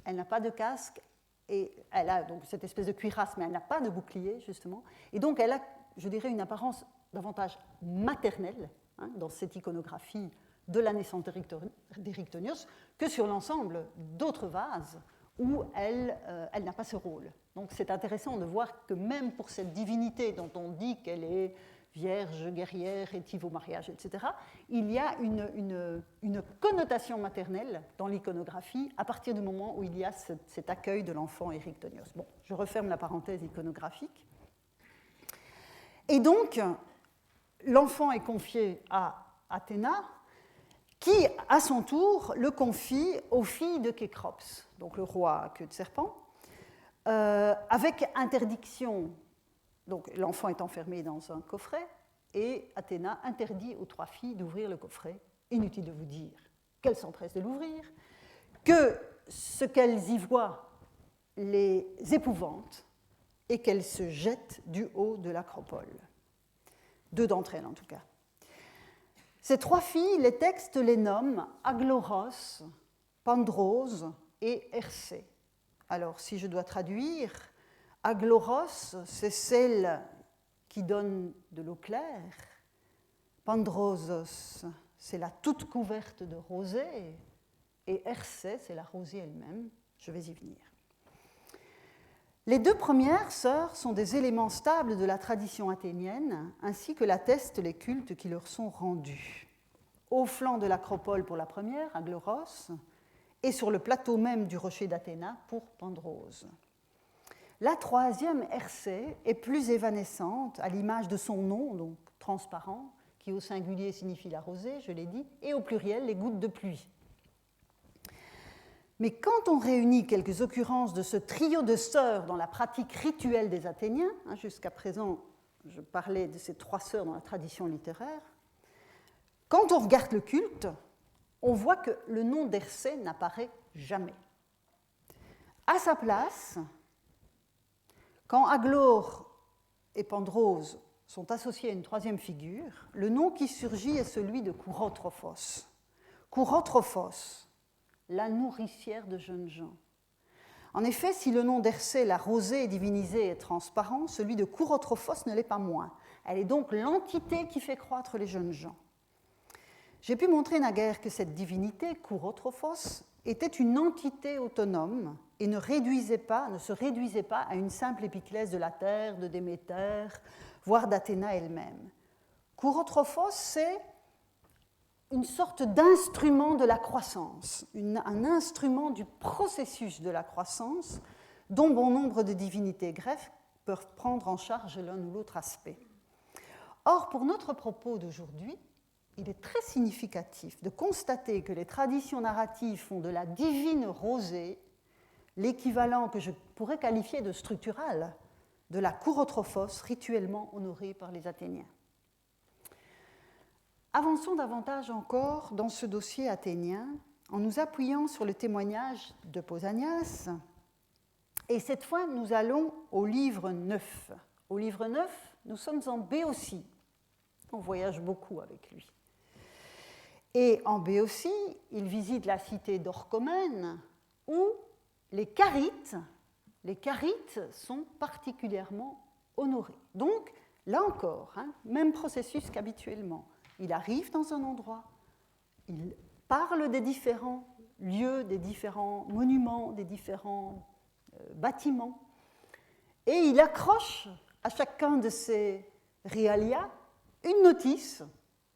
Elle n'a pas de casque, et elle a donc cette espèce de cuirasse, mais elle n'a pas de bouclier, justement. Et donc, elle a, je dirais, une apparence davantage maternelle dans cette iconographie de la naissance d'Érichtonios que sur l'ensemble d'autres vases où elle n'a pas ce rôle. Donc c'est intéressant de voir que même pour cette divinité dont on dit qu'elle est vierge, guerrière, rétive au mariage, etc., il y a une connotation maternelle dans l'iconographie à partir du moment où il y a cet accueil de l'enfantÉrichtonios. Bon, je referme la parenthèse iconographique. Et donc, l'enfant est confié à Athéna, qui, à son tour, le confie aux filles de Kékrops, donc le roi à queue de serpent, avec interdiction. Donc l'enfant est enfermé dans un coffret, et Athéna interdit aux trois filles d'ouvrir le coffret. Inutile de vous dire qu'elles s'empressent de l'ouvrir, que ce qu'elles y voient les épouvante, et qu'elles se jettent du haut de l'acropole. Deux d'entre elles, en tout cas. Ces trois filles, les textes les nomment Agloros, Pandrose et Hersé. Alors, si je dois traduire, Agloros, c'est celle qui donne de l'eau claire. Pandrosos, c'est la toute couverte de rosée. Et Ersé, c'est la rosée elle-même. Je vais y venir. Les deux premières sœurs sont des éléments stables de la tradition athénienne, ainsi que l'attestent les cultes qui leur sont rendus. Au flanc de l'acropole pour la première, Agloros, et sur le plateau même du rocher d'Athéna pour Pandrose. La troisième, Ersé, est plus évanescente, à l'image de son nom, donc transparent, qui au singulier signifie la rosée, je l'ai dit, et au pluriel, les gouttes de pluie. Mais quand on réunit quelques occurrences de ce trio de sœurs dans la pratique rituelle des Athéniens, jusqu'à présent je parlais de ces trois sœurs dans la tradition littéraire, quand on regarde le culte, on voit que le nom d'Ersé n'apparaît jamais. À sa place, quand Aglore et Pandrose sont associés à une troisième figure, le nom qui surgit est celui de Kourotrophos. Kourotrophos, la nourricière de jeunes gens. En effet, si le nom d'Ersé, la rosée divinisée, est transparent, celui de Kourotrophos ne l'est pas moins. Elle est donc l'entité qui fait croître les jeunes gens. J'ai pu montrer naguère que cette divinité, Kourotrophos, était une entité autonome et ne se réduisait pas à une simple épiclèse de la terre, de Déméter, voire d'Athéna elle-même. Kourotrophos, c'est une sorte d'instrument de la croissance, un instrument du processus de la croissance dont bon nombre de divinités grecques peuvent prendre en charge l'un ou l'autre aspect. Or, pour notre propos d'aujourd'hui, il est très significatif de constater que les traditions narratives font de la divine rosée l'équivalent que je pourrais qualifier de structural de la Kourotrophos rituellement honorée par les Athéniens. Avançons davantage encore dans ce dossier athénien en nous appuyant sur le témoignage de Pausanias. Et cette fois, nous allons au livre 9. Au livre 9, nous sommes en Béotie. On voyage beaucoup avec lui. Et en Béotie, il visite la cité d'Orchomène où les Carites sont particulièrement honorés. Donc, là encore, même processus qu'habituellement. Il arrive dans un endroit, il parle des différents lieux, des différents monuments, des différents bâtiments, et il accroche à chacun de ces réalia une notice,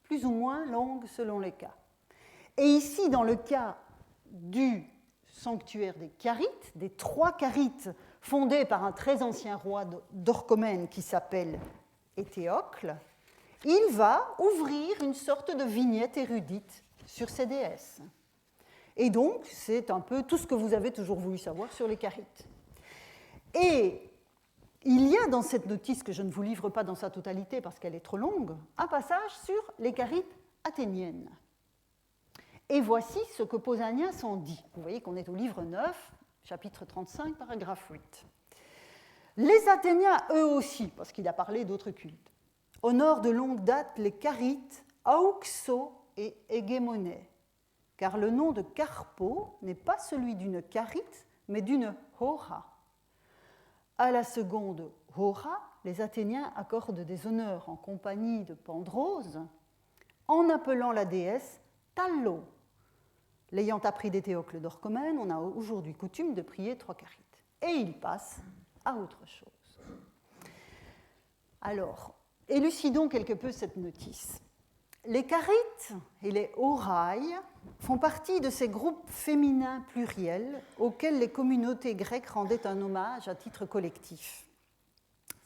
plus ou moins longue selon les cas. Et ici, dans le cas du sanctuaire des Carites, des trois Carites fondés par un très ancien roi d'Orchomène qui s'appelle Éthéocle, il va ouvrir une sorte de vignette érudite sur ces déesses. Et donc, c'est un peu tout ce que vous avez toujours voulu savoir sur les Carites. Et il y a dans cette notice, que je ne vous livre pas dans sa totalité parce qu'elle est trop longue, un passage sur les Carites athéniennes. Et voici ce que Pausanias en dit. Vous voyez qu'on est au livre 9, chapitre 35, paragraphe 8. Les Athéniens, eux aussi, parce qu'il a parlé d'autres cultes, honorent de longue date les Carites, Auxo et Hégémonée, car le nom de Carpo n'est pas celui d'une Carite, mais d'une Hora. À la seconde Hora, les Athéniens accordent des honneurs en compagnie de Pandrose, en appelant la déesse Tallo. L'ayant appris d'Éthéocle d'Orchomène, on a aujourd'hui coutume de prier trois Carites. Et il passe à autre chose. Alors, élucidons quelque peu cette notice. Les Carites et les Horai font partie de ces groupes féminins pluriels auxquels les communautés grecques rendaient un hommage à titre collectif.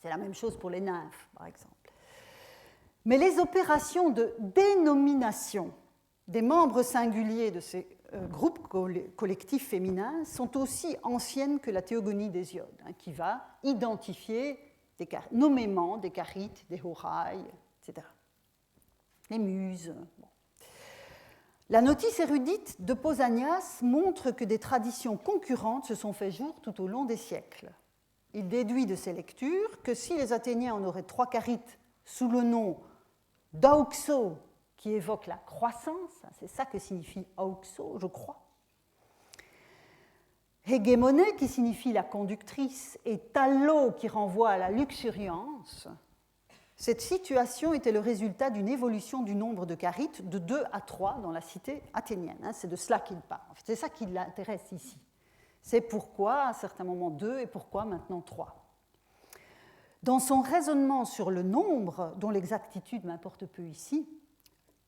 C'est la même chose pour les nymphes, par exemple. Mais les opérations de dénomination des membres singuliers de ces groupes collectifs féminins sont aussi anciennes que la théogonie d'Hésiode, qui va identifier nommément des Carites, des Horai, etc. Les muses. Bon. La notice érudite de Pausanias montre que des traditions concurrentes se sont fait jour tout au long des siècles. Il déduit de ces lectures que si les Athéniens en auraient trois Carites sous le nom d'Auxo, qui évoque la croissance, c'est ça que signifie Auxo, je crois, Hégémonée, qui signifie la conductrice, et Tallo, qui renvoie à la luxuriance, Cette situation était le résultat d'une évolution du nombre de charites de 2 à 3 dans la cité athénienne. C'est de cela qu'il parle. En fait, c'est ça qui l'intéresse ici. C'est pourquoi, à un certain moment, 2 et pourquoi maintenant 3. Dans son raisonnement sur le nombre, dont l'exactitude m'importe peu ici,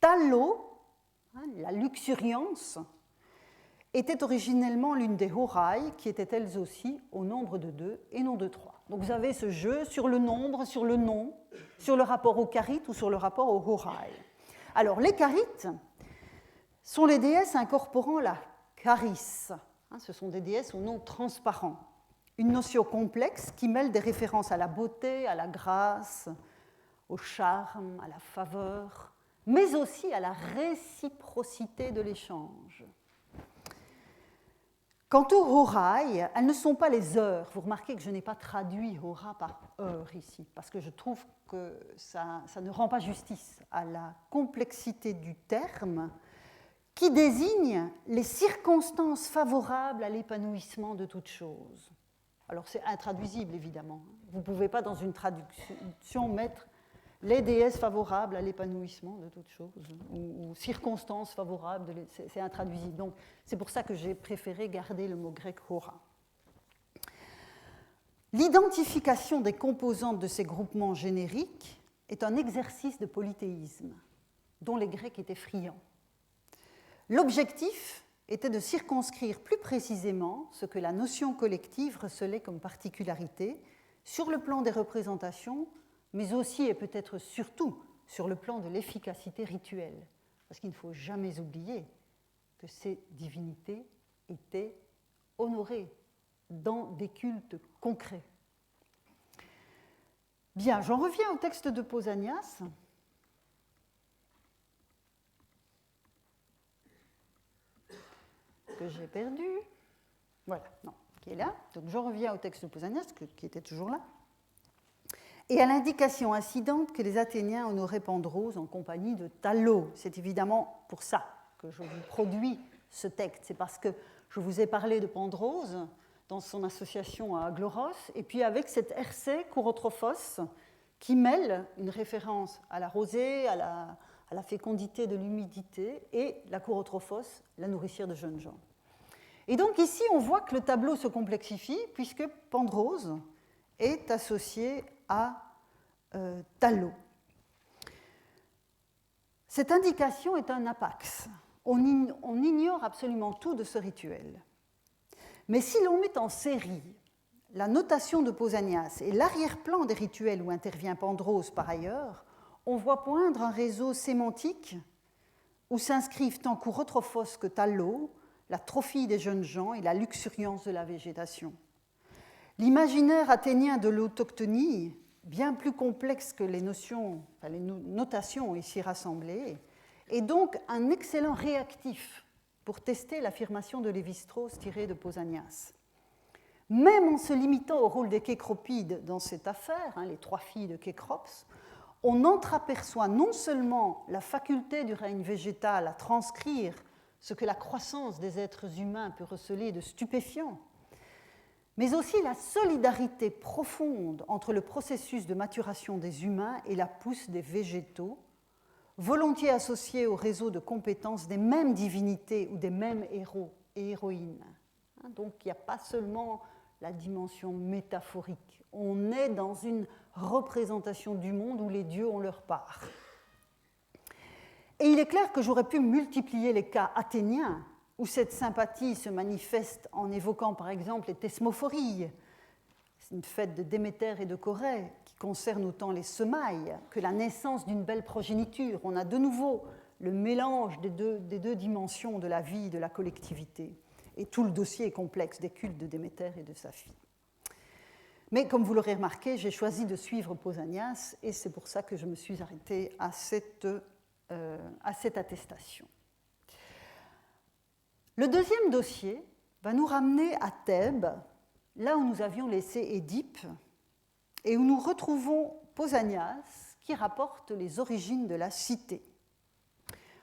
Tallo, la luxuriance, était originellement l'une des horai, qui étaient elles aussi au nombre de 2 et non de 3. Donc vous avez ce jeu sur le nombre, sur le nom, sur le rapport aux charites ou sur le rapport aux horai. Alors les charites sont les déesses incorporant la charis. Ce sont des déesses au nom transparent. Une notion complexe qui mêle des références à la beauté, à la grâce, au charme, à la faveur, mais aussi à la réciprocité de l'échange. Quant aux horai, elles ne sont pas les heures. Vous remarquez que je n'ai pas traduit hora par heure ici, parce que je trouve que ça ne rend pas justice à la complexité du terme qui désigne les circonstances favorables à l'épanouissement de toute chose. Alors c'est intraduisible évidemment. Vous ne pouvez pas dans une traduction mettre les déesses favorables à l'épanouissement de toute chose ou circonstances favorables, c'est intraduisible. Donc c'est pour ça que j'ai préféré garder le mot grec hora. L'identification des composantes de ces groupements génériques est un exercice de polythéisme dont les Grecs étaient friands. L'objectif était de circonscrire plus précisément ce que la notion collective recelait comme particularité sur le plan des représentations, mais aussi et peut-être surtout sur le plan de l'efficacité rituelle. Parce qu'il ne faut jamais oublier que ces divinités étaient honorées dans des cultes concrets. Bien, j'en reviens au texte de Pausanias. Que j'ai perdu. Voilà, non, qui est là. Donc je reviens au texte de Pausanias, qui était toujours là. Et à l'indication incidente que les Athéniens honoraient Pandrose en compagnie de Tallo. C'est évidemment pour ça que je vous produis ce texte. C'est parce que je vous ai parlé de Pandrose dans son association à Agloros, et puis avec cette RC Kourotrophos qui mêle une référence à la rosée, à la fécondité de l'humidité, et la Kourotrophos, la nourricière de jeunes gens. Et donc ici, on voit que le tableau se complexifie, puisque Pandrose est associé à Tallo. Cette indication est un apax. On ignore absolument tout de ce rituel. Mais si l'on met en série la notation de Pausanias et l'arrière-plan des rituels où intervient Pandrose par ailleurs, on voit poindre un réseau sémantique où s'inscrivent tant Kourotrophos que Tallo, la trophie des jeunes gens et la luxuriance de la végétation. L'imaginaire athénien de l'autochtonie, bien plus complexe que les notations ici rassemblées, est donc un excellent réactif pour tester l'affirmation de Lévi-Strauss tirée de Pausanias. Même en se limitant au rôle des Kécropides dans cette affaire, les 3 filles de Kécrops, on entreaperçoit non seulement la faculté du règne végétal à transcrire ce que la croissance des êtres humains peut receler de stupéfiant, mais aussi la solidarité profonde entre le processus de maturation des humains et la pousse des végétaux, volontiers associés au réseau de compétences des mêmes divinités ou des mêmes héros et héroïnes. Donc il n'y a pas seulement la dimension métaphorique, on est dans une représentation du monde où les dieux ont leur part. Et il est clair que j'aurais pu multiplier les cas athéniens où cette sympathie se manifeste en évoquant par exemple les thesmophories, c'est une fête de Déméter et de Corée qui concerne autant les semailles que la naissance d'une belle progéniture. On a de nouveau le mélange des deux dimensions de la vie, de la collectivité. Et tout le dossier est complexe des cultes de Déméter et de sa fille. Mais comme vous l'aurez remarqué, j'ai choisi de suivre Pausanias et c'est pour ça que je me suis arrêtée à cette attestation. Le deuxième dossier va nous ramener à Thèbes, là où nous avions laissé Édipe, et où nous retrouvons Pausanias qui rapporte les origines de la cité.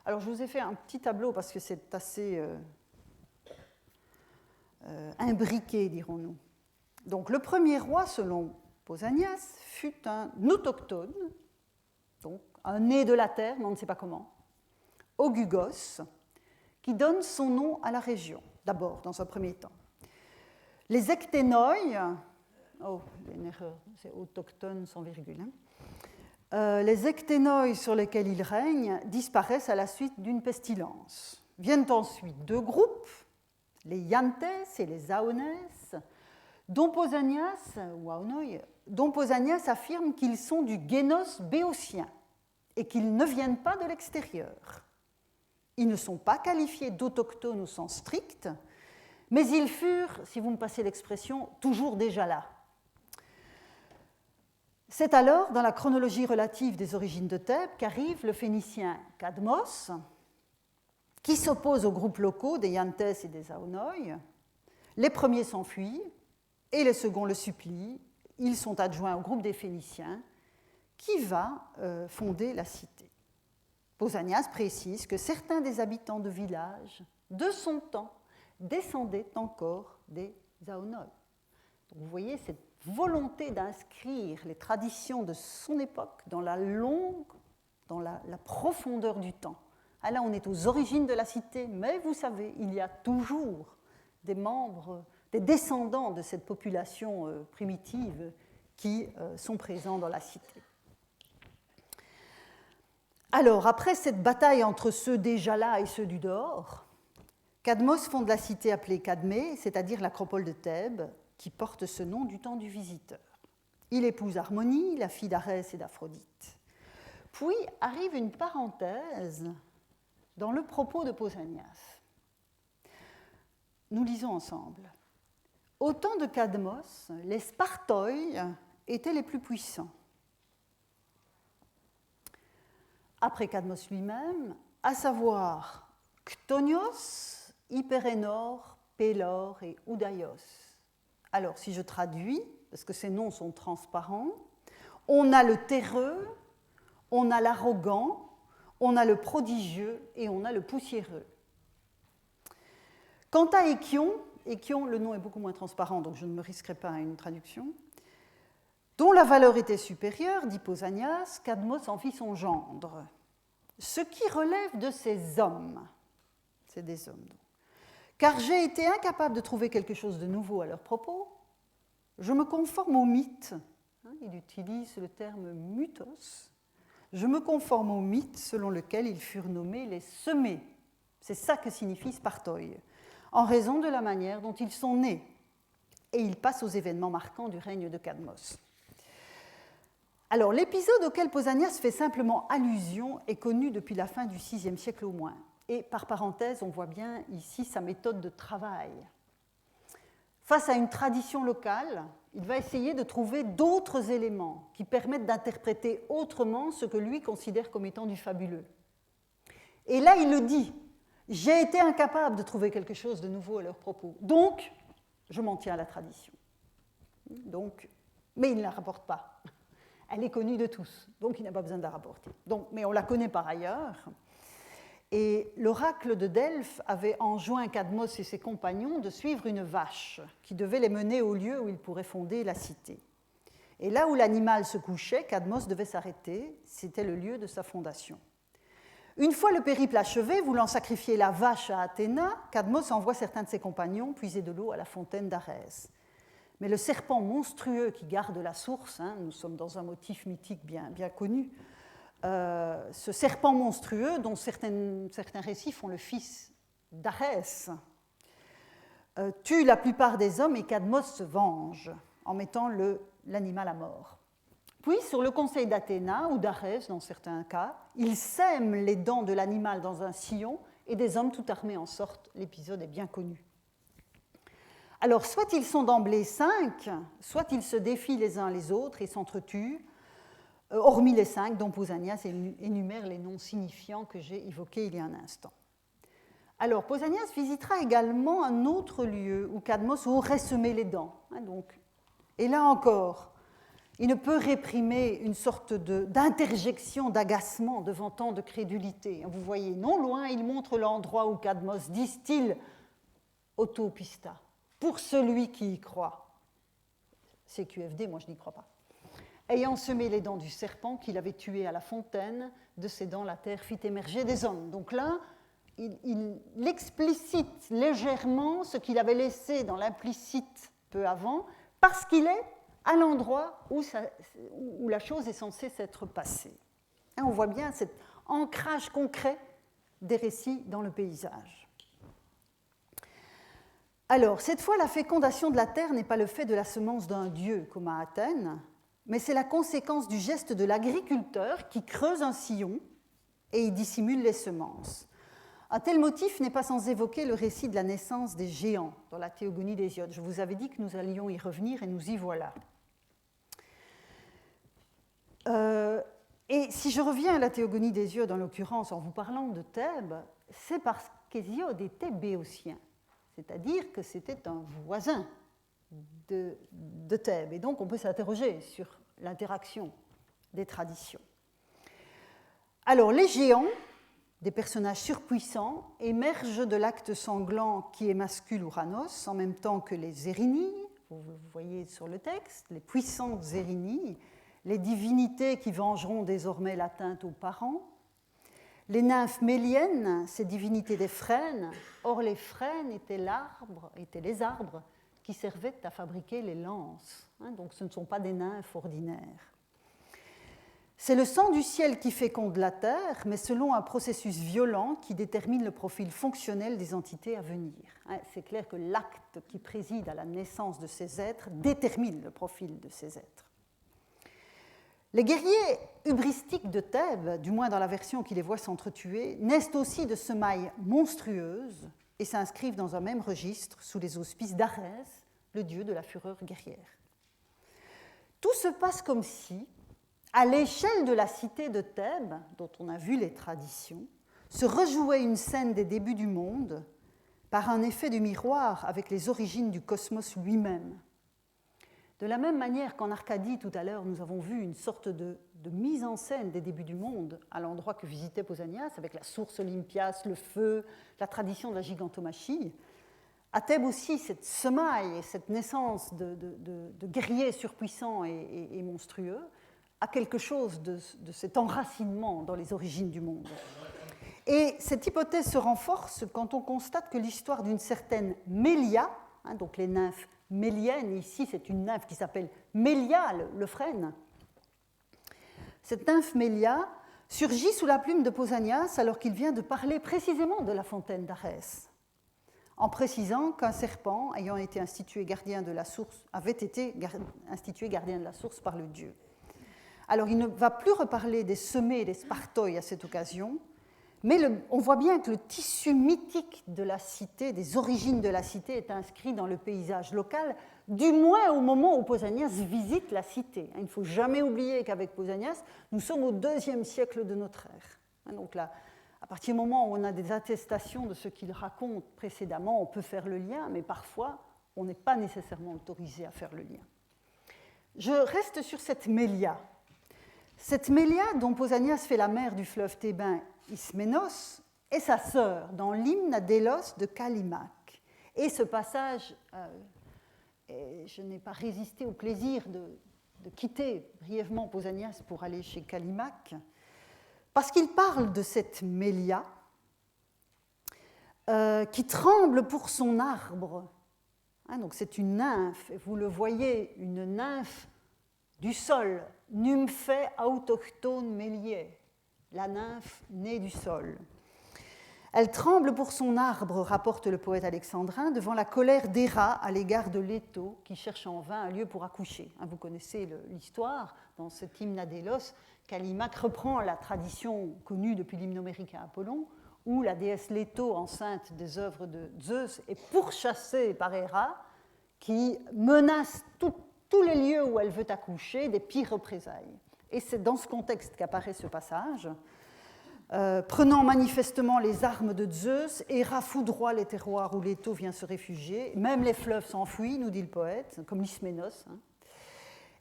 Alors je vous ai fait un petit tableau parce que c'est assez imbriqué, dirons-nous. Donc le premier roi, selon Pausanias, fut un autochtone donc un nez de la Terre, mais on ne sait pas comment, Ogugos, qui donne son nom à la région, d'abord, dans un premier temps. Les ecténoi, oh, une erreur, c'est autochtone sans virgule, les ecténoi sur lesquels il règne disparaissent à la suite d'une pestilence. Viennent ensuite deux groupes, les Yantes et les Aones, dont Pausanias affirme qu'ils sont du génos béotien et qu'ils ne viennent pas de l'extérieur. Ils ne sont pas qualifiés d'autochtones au sens strict, mais ils furent, si vous me passez l'expression, toujours déjà là. C'est alors, dans la chronologie relative des origines de Thèbes, qu'arrive le phénicien Cadmos, qui s'oppose aux groupes locaux des Yantes et des Aonoi. Les premiers s'enfuient et les seconds le supplient. Ils sont adjoints au groupe des Phéniciens qui va fonder la cité. Pausanias précise que certains des habitants de villages de son temps descendaient encore des Aonoi. Vous voyez cette volonté d'inscrire les traditions de son époque dans la profondeur du temps. Ah, là, on est aux origines de la cité, mais vous savez, il y a toujours des membres, des descendants de cette population primitive qui sont présents dans la cité. Alors, après cette bataille entre ceux déjà là et ceux du dehors, Cadmos fonde la cité appelée Cadmée, c'est-à-dire l'acropole de Thèbes, qui porte ce nom du temps du visiteur. Il épouse Harmonie, la fille d'Arès et d'Aphrodite. Puis arrive une parenthèse dans le propos de Pausanias. Nous lisons ensemble. Au temps de Cadmos, les Spartoi étaient les plus puissants. Après Cadmos lui-même, à savoir Chtonios, Hyperénor, Pélor et Oudaios. Alors, si je traduis, parce que ces noms sont transparents, on a le terreux, on a l'arrogant, on a le prodigieux et on a le poussiéreux. Quant à Échion, le nom est beaucoup moins transparent, donc je ne me risquerai pas à une traduction, dont la valeur était supérieure, dit Pausanias, Cadmos en fit son gendre. Ce qui relève de ces hommes, c'est des hommes donc. Car j'ai été incapable de trouver quelque chose de nouveau à leur propos, je me conforme au mythe, il utilise le terme mythos, je me conforme au mythe selon lequel ils furent nommés les semés, c'est ça que signifie Spartoi, en raison de la manière dont ils sont nés, et ils passent aux événements marquants du règne de Cadmos. Alors, l'épisode auquel Pausanias fait simplement allusion est connu depuis la fin du VIe siècle au moins. Et par parenthèse, on voit bien ici sa méthode de travail. Face à une tradition locale, il va essayer de trouver d'autres éléments qui permettent d'interpréter autrement ce que lui considère comme étant du fabuleux. Et là, il le dit, j'ai été incapable de trouver quelque chose de nouveau à leur propos. Donc, je m'en tiens à la tradition. Donc, mais il ne la rapporte pas. Elle est connue de tous, donc il n'a pas besoin de la rapporter. Donc, mais on la connaît par ailleurs. Et l'oracle de Delphes avait enjoint Cadmos et ses compagnons de suivre une vache qui devait les mener au lieu où ils pourraient fonder la cité. Et là où l'animal se couchait, Cadmos devait s'arrêter, c'était le lieu de sa fondation. Une fois le périple achevé, voulant sacrifier la vache à Athéna, Cadmos envoie certains de ses compagnons puiser de l'eau à la fontaine d'Arès. Mais le serpent monstrueux qui garde la source, nous sommes dans un motif mythique bien connu, ce serpent monstrueux, dont certains récits font le fils d'Arès, tue la plupart des hommes et Cadmos se venge en mettant l'animal à mort. Puis, sur le conseil d'Athéna ou d'Arès, dans certains cas, il sème les dents de l'animal dans un sillon et des hommes tout armés en sortent. L'épisode est bien connu. Alors, soit ils sont d'emblée 5, soit ils se défient les uns les autres et s'entretuent, hormis les 5 dont Pausanias énumère les noms signifiants que j'ai évoqués il y a un instant. Alors, Pausanias visitera également un autre lieu où Cadmos aurait semé les dents. Et là encore, il ne peut réprimer une sorte d'interjection, d'agacement devant tant de crédulité. Vous voyez, non loin, il montre l'endroit où Cadmos distille autopista, pour celui qui y croit. CQFD, moi je n'y crois pas. ayant semé les dents du serpent qu'il avait tué à la fontaine, de ses dents la terre fit émerger des hommes. Donc là, il explicite légèrement ce qu'il avait laissé dans l'implicite peu avant, parce qu'il est à l'endroit où la chose est censée s'être passée. Et on voit bien cet ancrage concret des récits dans le paysage. Alors, cette fois, la fécondation de la terre n'est pas le fait de la semence d'un dieu, comme à Athènes, mais c'est la conséquence du geste de l'agriculteur qui creuse un sillon et y dissimule les semences. Un tel motif n'est pas sans évoquer le récit de la naissance des géants dans la Théogonie d'Hésiode. Je vous avais dit que nous allions y revenir et nous y voilà. Et si je reviens à la Théogonie d'Hésiode, en l'occurrence en vous parlant de Thèbes, c'est parce qu'Hésiode était béotien, c'est-à-dire que c'était un voisin de Thèbes. Et donc on peut s'interroger sur l'interaction des traditions. Alors les géants, des personnages surpuissants, émergent de l'acte sanglant qui émascule Ouranos, en même temps que les Érinnies, vous voyez sur le texte, les puissantes Érinnies, les divinités qui vengeront désormais l'atteinte aux parents, les nymphes méliennes, ces divinités des frênes. Or les frênes étaient les arbres qui servaient à fabriquer les lances, donc ce ne sont pas des nymphes ordinaires. C'est le sang du ciel qui féconde la terre, mais selon un processus violent qui détermine le profil fonctionnel des entités à venir. C'est clair que l'acte qui préside à la naissance de ces êtres détermine le profil de ces êtres. Les guerriers hubristiques de Thèbes, du moins dans la version qui les voit s'entretuer, naissent aussi de semailles monstrueuses et s'inscrivent dans un même registre sous les auspices d'Arès, le dieu de la fureur guerrière. Tout se passe comme si, à l'échelle de la cité de Thèbes, dont on a vu les traditions, se rejouait une scène des débuts du monde par un effet de miroir avec les origines du cosmos lui-même. De la même manière qu'en Arcadie, tout à l'heure, nous avons vu une sorte de mise en scène des débuts du monde à l'endroit que visitait Pausanias, avec la source Olympias, le feu, la tradition de la gigantomachie. À Thèbes aussi, cette semaille et cette naissance de guerriers surpuissants et monstrueux a quelque chose de cet enracinement dans les origines du monde. Et cette hypothèse se renforce quand on constate que l'histoire d'une certaine Mélia, donc les nymphes méliennes, ici c'est une nymphe qui s'appelle Mélia, le frêne, cette nymphe Mélia surgit sous la plume de Pausanias alors qu'il vient de parler précisément de la fontaine d'Arès, en précisant qu'un serpent ayant été institué gardien de la source avait été institué gardien de la source par le dieu. Alors, il ne va plus reparler des semées et des spartoi à cette occasion, mais on voit bien que le tissu mythique de la cité, des origines de la cité, est inscrit dans le paysage local, du moins au moment où Pausanias visite la cité. Il ne faut jamais oublier qu'avec Pausanias, nous sommes au IIe siècle de notre ère. Donc là, à partir du moment où on a des attestations de ce qu'il raconte précédemment, on peut faire le lien, mais parfois, on n'est pas nécessairement autorisé à faire le lien. Je reste sur cette Mélia. Cette Mélia, dont Pausanias fait la mère du fleuve thébain Isménos, est sa sœur dans l'hymne à Délos de Callimaque. Et ce passage, je n'ai pas résisté au plaisir de quitter brièvement Pausanias pour aller chez Callimaque, parce qu'il parle de cette Mélia qui tremble pour son arbre. Donc c'est une nymphe, et vous le voyez, une nymphe du sol, nymphe autochtone mélier, la nymphe née du sol. Elle tremble pour son arbre, rapporte le poète alexandrin, devant la colère d'Héra à l'égard de Léto, qui cherche en vain un lieu pour accoucher. Vous connaissez l'histoire, dans cet hymne à Délos, Callimaque reprend la tradition connue depuis l'hymne homérique à Apollon, où la déesse Léto, enceinte des œuvres de Zeus, est pourchassée par Héra, qui menace tous les lieux où elle veut accoucher des pires représailles. Et c'est dans ce contexte qu'apparaît ce passage. Prenant manifestement les armes de Zeus, Héra foudroie les terroirs où Léto vient se réfugier. Même les fleuves s'enfuient, nous dit le poète, comme l'Isménos.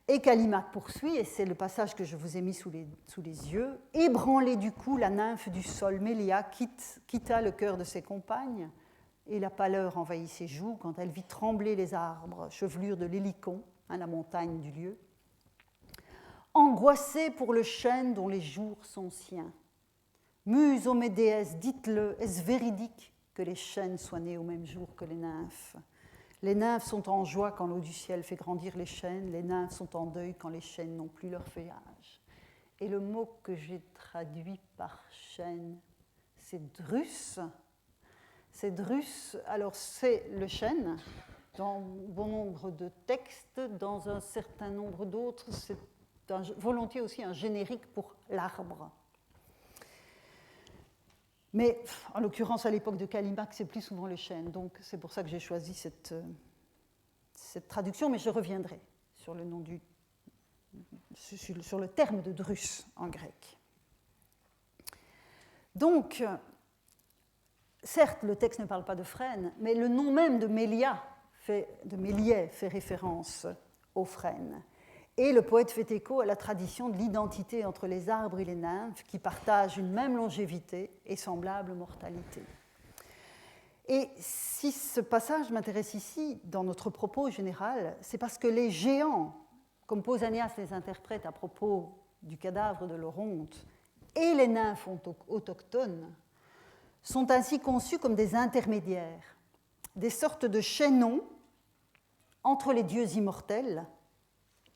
Et Callimaque poursuit, et c'est le passage que je vous ai mis sous les yeux. Ébranlée du coup, la nymphe du sol, Mélia, quitta le cœur de ses compagnes, et la pâleur envahit ses joues quand elle vit trembler les arbres, chevelure de l'Hélicon, la montagne du lieu. angoissé pour le chêne dont les jours sont siens. Muse, ô mes déesses, dites-le, est-ce véridique que les chênes soient nés au même jour que les nymphes? Les nymphes sont en joie quand l'eau du ciel fait grandir les chênes, les nymphes sont en deuil quand les chênes n'ont plus leur feuillage. Et le mot que j'ai traduit par chêne, c'est drus. C'est drus, alors c'est le chêne, dans bon nombre de textes, dans un certain nombre d'autres, c'est volontiers aussi un générique pour l'arbre. Mais en l'occurrence, à l'époque de Callimaque, c'est plus souvent le chêne, donc c'est pour ça que j'ai choisi cette traduction, mais je reviendrai sur le nom sur le terme de drus en grec. Donc, certes, le texte ne parle pas de frêne, mais le nom même de Méliès fait référence aux frênes. Et le poète fait écho à la tradition de l'identité entre les arbres et les nymphes qui partagent une même longévité et semblable mortalité. Et si ce passage m'intéresse ici, dans notre propos général, c'est parce que les géants, comme Pausanias les interprète à propos du cadavre de l'Oronte, et les nymphes autochtones, sont ainsi conçus comme des intermédiaires, des sortes de chaînons entre les dieux immortels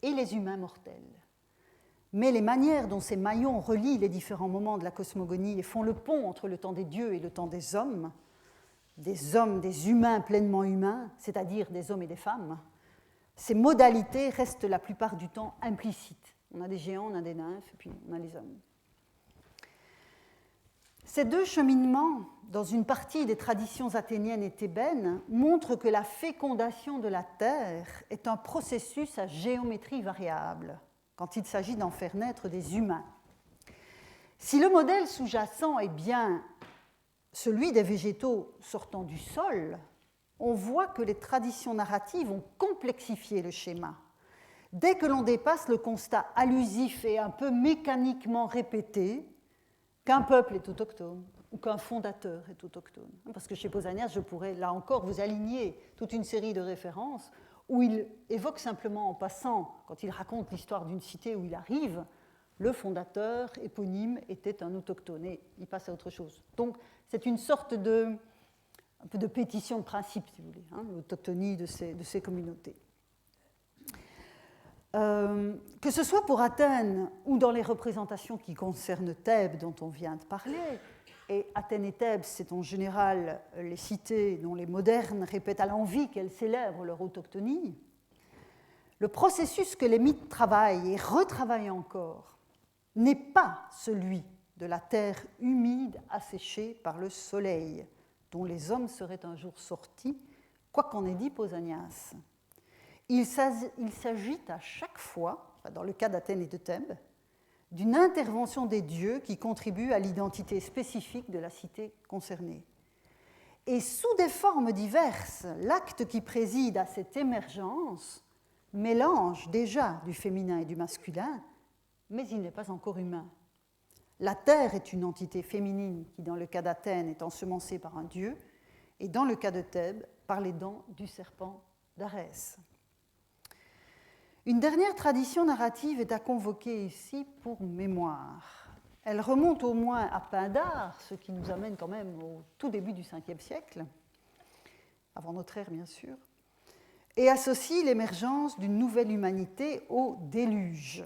et les humains mortels. Mais les manières dont ces maillons relient les différents moments de la cosmogonie et font le pont entre le temps des dieux et le temps des hommes, des humains pleinement humains, c'est-à-dire des hommes et des femmes, ces modalités restent la plupart du temps implicites. On a des géants, on a des nymphes, et puis on a les hommes. Ces deux cheminements, dans une partie des traditions athéniennes et thébaines, montrent que la fécondation de la Terre est un processus à géométrie variable, quand il s'agit d'en faire naître des humains. Si le modèle sous-jacent est bien celui des végétaux sortant du sol, on voit que les traditions narratives ont complexifié le schéma. Dès que l'on dépasse le constat allusif et un peu mécaniquement répété qu'un peuple est autochtone ou qu'un fondateur est autochtone. Parce que chez Pausanias, je pourrais là encore vous aligner toute une série de références où il évoque simplement en passant, quand il raconte l'histoire d'une cité où il arrive, le fondateur éponyme était un autochtone et il passe à autre chose. Donc c'est une sorte un peu de pétition de principe, si vous voulez, l'autochtonie de ces communautés. Que ce soit pour Athènes ou dans les représentations qui concernent Thèbes dont on vient de parler, et Athènes et Thèbes, c'est en général les cités dont les modernes répètent à l'envi qu'elles célèbrent leur autochtonie, le processus que les mythes travaillent et retravaillent encore n'est pas celui de la terre humide asséchée par le soleil, dont les hommes seraient un jour sortis, quoi qu'en ait dit Pausanias. Il s'agit à chaque fois, dans le cas d'Athènes et de Thèbes, d'une intervention des dieux qui contribue à l'identité spécifique de la cité concernée. Et sous des formes diverses, l'acte qui préside à cette émergence mélange déjà du féminin et du masculin, mais il n'est pas encore humain. La terre est une entité féminine qui, dans le cas d'Athènes, est ensemencée par un dieu, et dans le cas de Thèbes, par les dents du serpent d'Arès. Une dernière tradition narrative est à convoquer ici pour mémoire. Elle remonte au moins à Pindare, ce qui nous amène quand même au tout début du Ve siècle, avant notre ère bien sûr, et associe l'émergence d'une nouvelle humanité au déluge.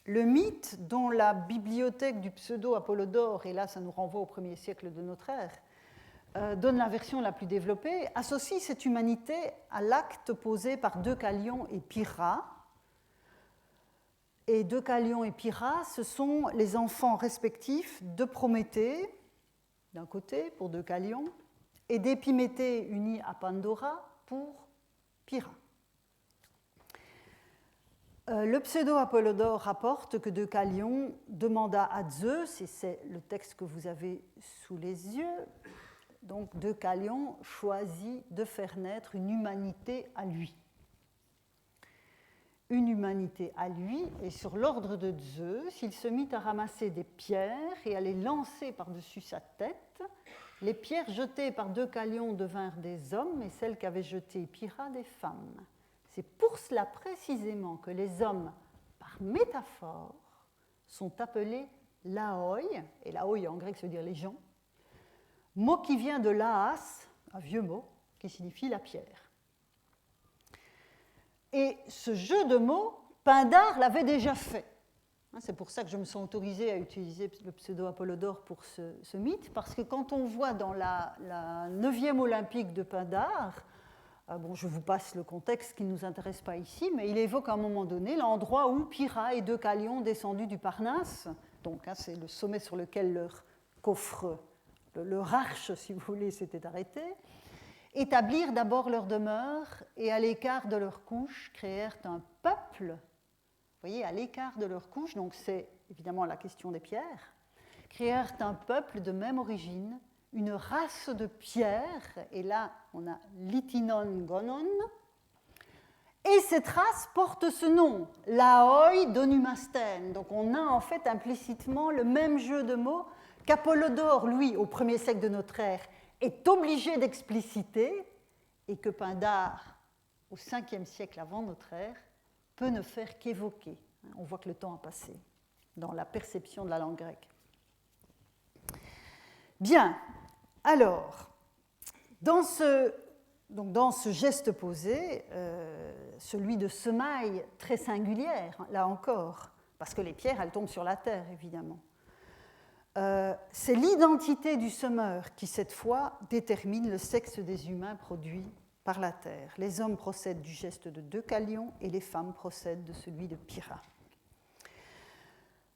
Le mythe dont la bibliothèque du pseudo-Apollodore, et là ça nous renvoie au 1er siècle de notre ère, donne la version la plus développée, associe cette humanité à l'acte posé par Deucalion et Pyrrha. Et Deucalion et Pyrrha, ce sont les enfants respectifs de Prométhée, d'un côté pour Deucalion, et d'Épiméthée unis à Pandora pour Pyrrha. Le pseudo-Apollodore rapporte que Deucalion demanda à Zeus, et c'est le texte que vous avez sous les yeux, donc Deucalion choisit de faire naître une humanité à lui. Une humanité à lui, et sur l'ordre de Zeus, il se mit à ramasser des pierres et à les lancer par-dessus sa tête. Les pierres jetées par Deucalion devinrent des hommes, et celles qu'avait jetées Pyrrha des femmes. C'est pour cela précisément que les hommes, par par métaphore, sont appelés laoi, et laoi en grec ça veut dire les gens, mot qui vient de laas, un vieux mot, qui signifie la pierre. Et ce jeu de mots, Pindare l'avait déjà fait. C'est pour ça que je me sens autorisée à utiliser le pseudo-Apollodore pour ce mythe, parce que quand on voit dans la 9e olympique de Pindare, bon, je vous passe le contexte qui ne nous intéresse pas ici, mais il évoque à un moment donné l'endroit où Pyrrha et Deucalion descendus du Parnasse, donc c'est le sommet sur lequel leur coffre, leur arche, si vous voulez, s'était arrêté, établirent d'abord leur demeure et à l'écart de leur couche créèrent un peuple. Vous voyez, à l'écart de leur couche, donc c'est évidemment la question des pierres, créèrent un peuple de même origine, une race de pierres, et là on a Lithinon Gonon, et cette race porte ce nom, Laoi d'Onumasten. Donc on a en fait implicitement le même jeu de mots qu'Apollodore, lui, au 1er siècle de notre ère, est obligé d'expliciter, et que Pindare, au 5e siècle avant notre ère, peut ne faire qu'évoquer. On voit que le temps a passé dans la perception de la langue grecque. Bien, alors, dans ce geste posé, celui de semaille très singulière, là encore, parce que les pierres, elles tombent sur la terre, évidemment. C'est l'identité du semeur qui, cette fois, détermine le sexe des humains produits par la terre. Les hommes procèdent du geste de Deucalion et les femmes procèdent de celui de Pyrrha.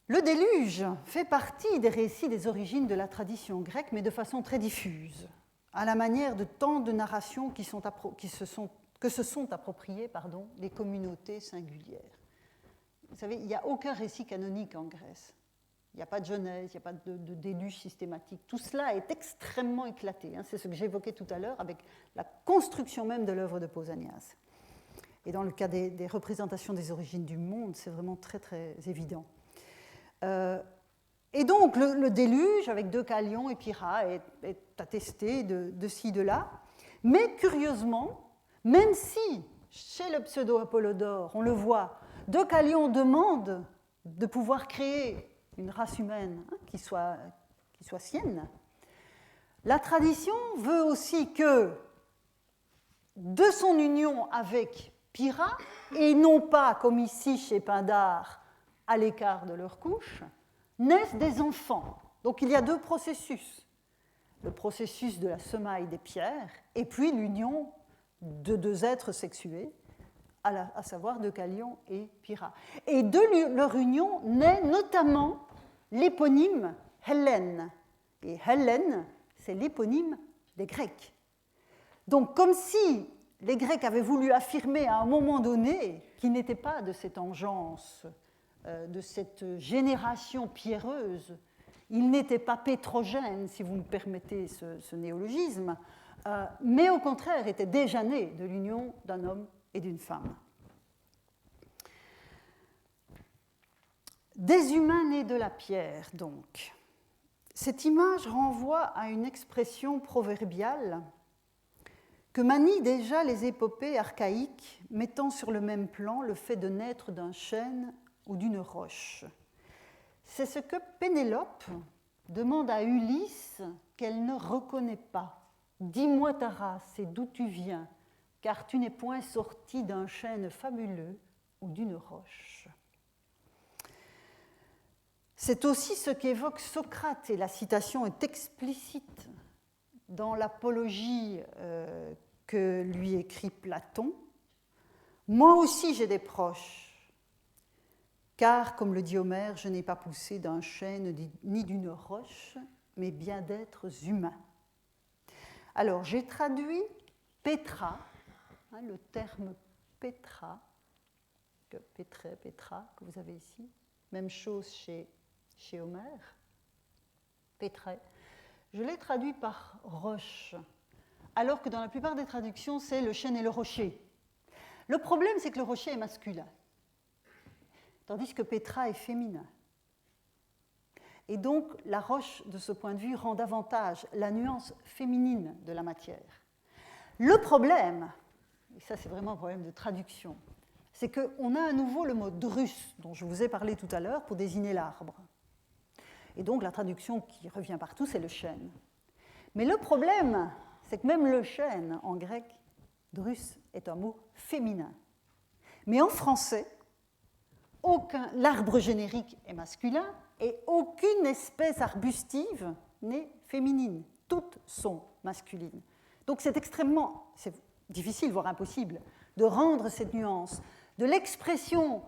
Le déluge fait partie des récits des origines de la tradition grecque, mais de façon très diffuse, à la manière de tant de narrations que se sont appropriées les communautés singulières. Vous savez, il n'y a aucun récit canonique en Grèce. Il n'y a pas de Genèse, il n'y a pas de déluge systématique. Tout cela est extrêmement éclaté. C'est ce que j'évoquais tout à l'heure avec la construction même de l'œuvre de Pausanias. Et dans le cas des représentations des origines du monde, c'est vraiment très, très évident. Et donc, le déluge avec Deucalion et Pyrrha est attesté de ci, de là. Mais curieusement, même si chez le pseudo-Apollodore, on le voit, Deucalion demande de pouvoir créer une race humaine qui soit sienne, la tradition veut aussi que de son union avec Pyrrha, et non pas comme ici chez Pindare, à l'écart de leur couche, naissent des enfants. Donc il y a deux processus. Le processus de la semaille des pierres et puis l'union de deux êtres sexués, à savoir Deucalion et Pyrrha. Et de leur union naît notamment l'éponyme Hellène. Et Hellène, c'est l'éponyme des Grecs. Donc comme si les Grecs avaient voulu affirmer à un moment donné qu'ils n'étaient pas de cette engeance, de cette génération pierreuse, ils n'étaient pas pétrogènes, si vous me permettez ce néologisme, mais au contraire étaient déjà nés de l'union d'un homme et d'une femme. Des humains nés de la pierre, donc. Cette image renvoie à une expression proverbiale que manient déjà les épopées archaïques, mettant sur le même plan le fait de naître d'un chêne ou d'une roche. C'est ce que Pénélope demande à Ulysse qu'elle ne reconnaît pas. « Dis-moi ta race et d'où tu viens, car tu n'es point sorti d'un chêne fabuleux ou d'une roche. » C'est aussi ce qu'évoque Socrate, et la citation est explicite dans l'apologie que lui écrit Platon. « Moi aussi j'ai des proches, car, comme le dit Homère, je n'ai pas poussé d'un chêne ni d'une roche, mais bien d'êtres humains. » Alors, j'ai traduit Pétra, le terme Pétra, Pétra, que vous avez ici, même chose chez Homère, Pétré. Je l'ai traduit par roche, alors que dans la plupart des traductions, c'est le chêne et le rocher. Le problème, c'est que le rocher est masculin, tandis que Pétra est féminin. Et donc, la roche, de ce point de vue, rend davantage la nuance féminine de la matière. Le problème, et ça c'est vraiment un problème de traduction, c'est qu'on a à nouveau le mot drus, dont je vous ai parlé tout à l'heure, pour désigner l'arbre. Et donc la traduction qui revient partout, c'est le chêne. Mais le problème, c'est que même le chêne, en grec, drus est un mot féminin. Mais en français, l'arbre générique est masculin et aucune espèce arbustive n'est féminine. Toutes sont masculines. Donc c'est difficile, voire impossible, de rendre cette nuance de l'expression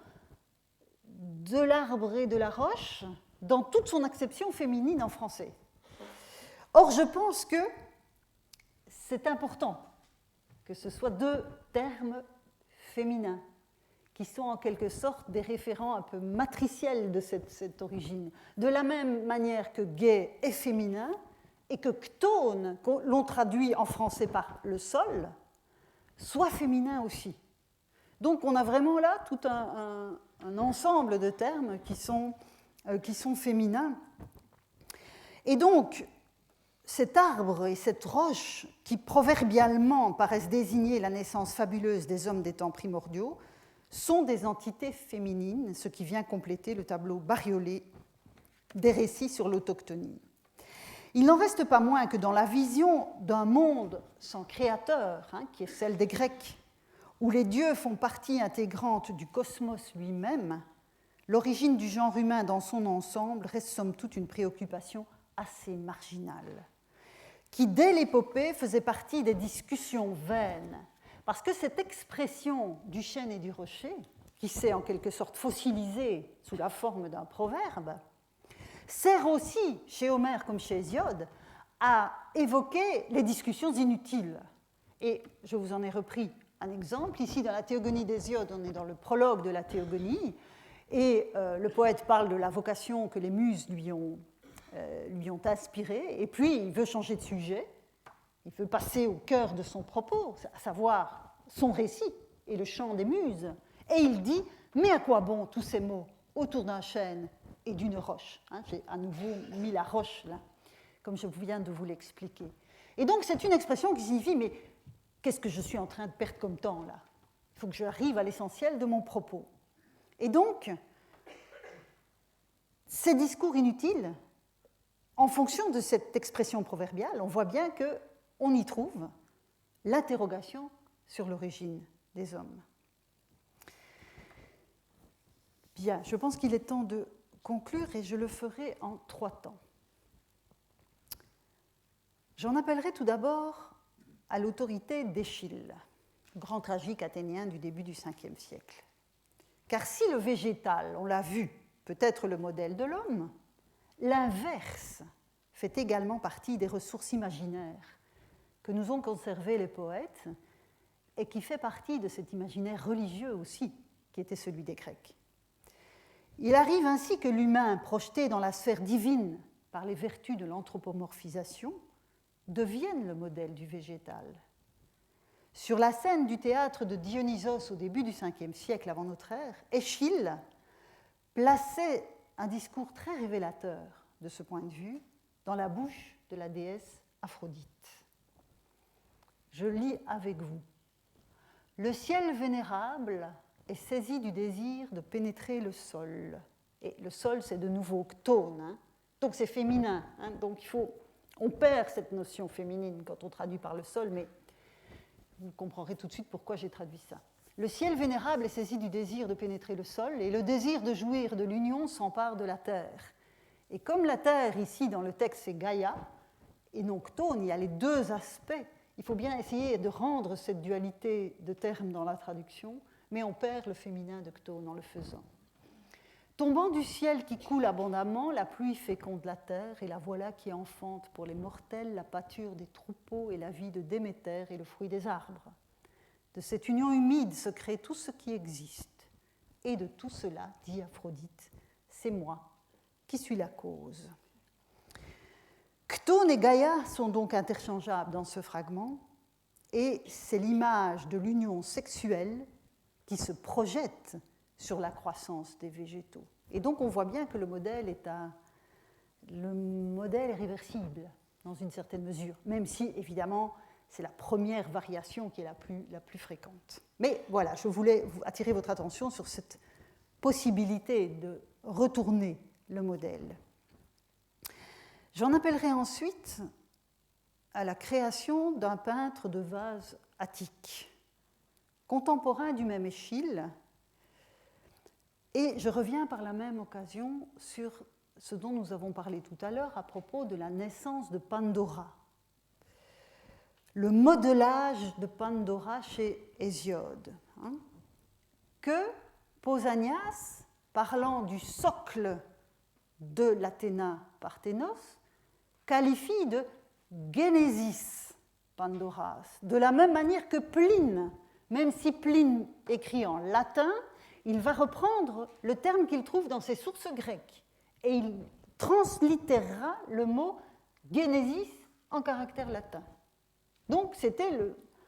de l'arbre et de la roche dans toute son acception féminine en français. Or, je pense que c'est important que ce soit deux termes féminins qui sont en quelque sorte des référents un peu matriciels de cette origine. De la même manière que gai est féminin et que chtone, l'on traduit en français par le sol, soit féminin aussi. Donc on a vraiment là tout un ensemble de termes qui sont féminins. Et donc, cet arbre et cette roche, qui proverbialement paraissent désigner la naissance fabuleuse des hommes des temps primordiaux, sont des entités féminines, ce qui vient compléter le tableau bariolé des récits sur l'autochtonie. Il n'en reste pas moins que dans la vision d'un monde sans créateur, qui est celle des Grecs, où les dieux font partie intégrante du cosmos lui-même, l'origine du genre humain dans son ensemble reste somme toute une préoccupation assez marginale, qui dès l'épopée faisait partie des discussions vaines. Parce que cette expression du chêne et du rocher, qui s'est en quelque sorte fossilisée sous la forme d'un proverbe, sert aussi, chez Homère comme chez Hésiode, à évoquer les discussions inutiles. Et je vous en ai repris un exemple. Ici, dans la Théogonie d'Hésiode, on est dans le prologue de la Théogonie, et le poète parle de la vocation que les muses lui ont inspirée, et puis il veut changer de sujet. Il veut passer au cœur de son propos, à savoir son récit et le chant des muses. Et il dit, mais à quoi bon tous ces mots autour d'un chêne et d'une roche? J'ai à nouveau mis la roche là, comme je viens de vous l'expliquer. Et donc c'est une expression qui signifie, mais qu'est-ce que je suis en train de perdre comme temps là? Il faut que j'arrive à l'essentiel de mon propos. Et donc, ces discours inutiles, en fonction de cette expression proverbiale, on voit bien que on y trouve l'interrogation sur l'origine des hommes. Bien, je pense qu'il est temps de conclure et je le ferai en 3 temps. J'en appellerai tout d'abord à l'autorité d'Échille, grand tragique athénien du début du Ve siècle. Car si le végétal, on l'a vu, peut être le modèle de l'homme, l'inverse fait également partie des ressources imaginaires que nous ont conservé les poètes et qui fait partie de cet imaginaire religieux aussi, qui était celui des Grecs. Il arrive ainsi que l'humain, projeté dans la sphère divine par les vertus de l'anthropomorphisation, devienne le modèle du végétal. Sur la scène du théâtre de Dionysos au début du Ve siècle avant notre ère, Échille plaçait un discours très révélateur de ce point de vue dans la bouche de la déesse Aphrodite. Je lis avec vous. Le ciel vénérable est saisi du désir de pénétrer le sol. Et le sol, c'est de nouveau chtone, donc c'est féminin. Donc on perd cette notion féminine quand on traduit par le sol, mais vous comprendrez tout de suite pourquoi j'ai traduit ça. Le ciel vénérable est saisi du désir de pénétrer le sol, et le désir de jouir de l'union s'empare de la terre. Et comme la terre, ici, dans le texte, c'est Gaïa, et non chtone, il y a les deux aspects. Il faut bien essayer de rendre cette dualité de termes dans la traduction, mais on perd le féminin de chtone en le faisant. Tombant du ciel qui coule abondamment, la pluie féconde la terre, et la voilà qui enfante pour les mortels la pâture des troupeaux et la vie de Déméter et le fruit des arbres. De cette union humide se crée tout ce qui existe. Et de tout cela, dit Aphrodite, c'est moi qui suis la cause. Chtone et Gaïa sont donc interchangeables dans ce fragment, et c'est l'image de l'union sexuelle qui se projette sur la croissance des végétaux. Et donc on voit bien que le modèle est réversible dans une certaine mesure, même si évidemment c'est la première variation qui est la plus fréquente. Mais voilà, je voulais attirer votre attention sur cette possibilité de retourner le modèle. J'en appellerai ensuite à la création d'un peintre de vase attique, contemporain du même Échille, et je reviens par la même occasion sur ce dont nous avons parlé tout à l'heure à propos de la naissance de Pandora. Le modelage de Pandora chez Hésiode, que Pausanias, parlant du socle de l'Athéna Parthénos, qualifie de Genesis Pandoras, de la même manière que Pline, même si Pline écrit en latin, il va reprendre le terme qu'il trouve dans ses sources grecques et il translittérera le mot Genesis en caractère latin. Donc c'était,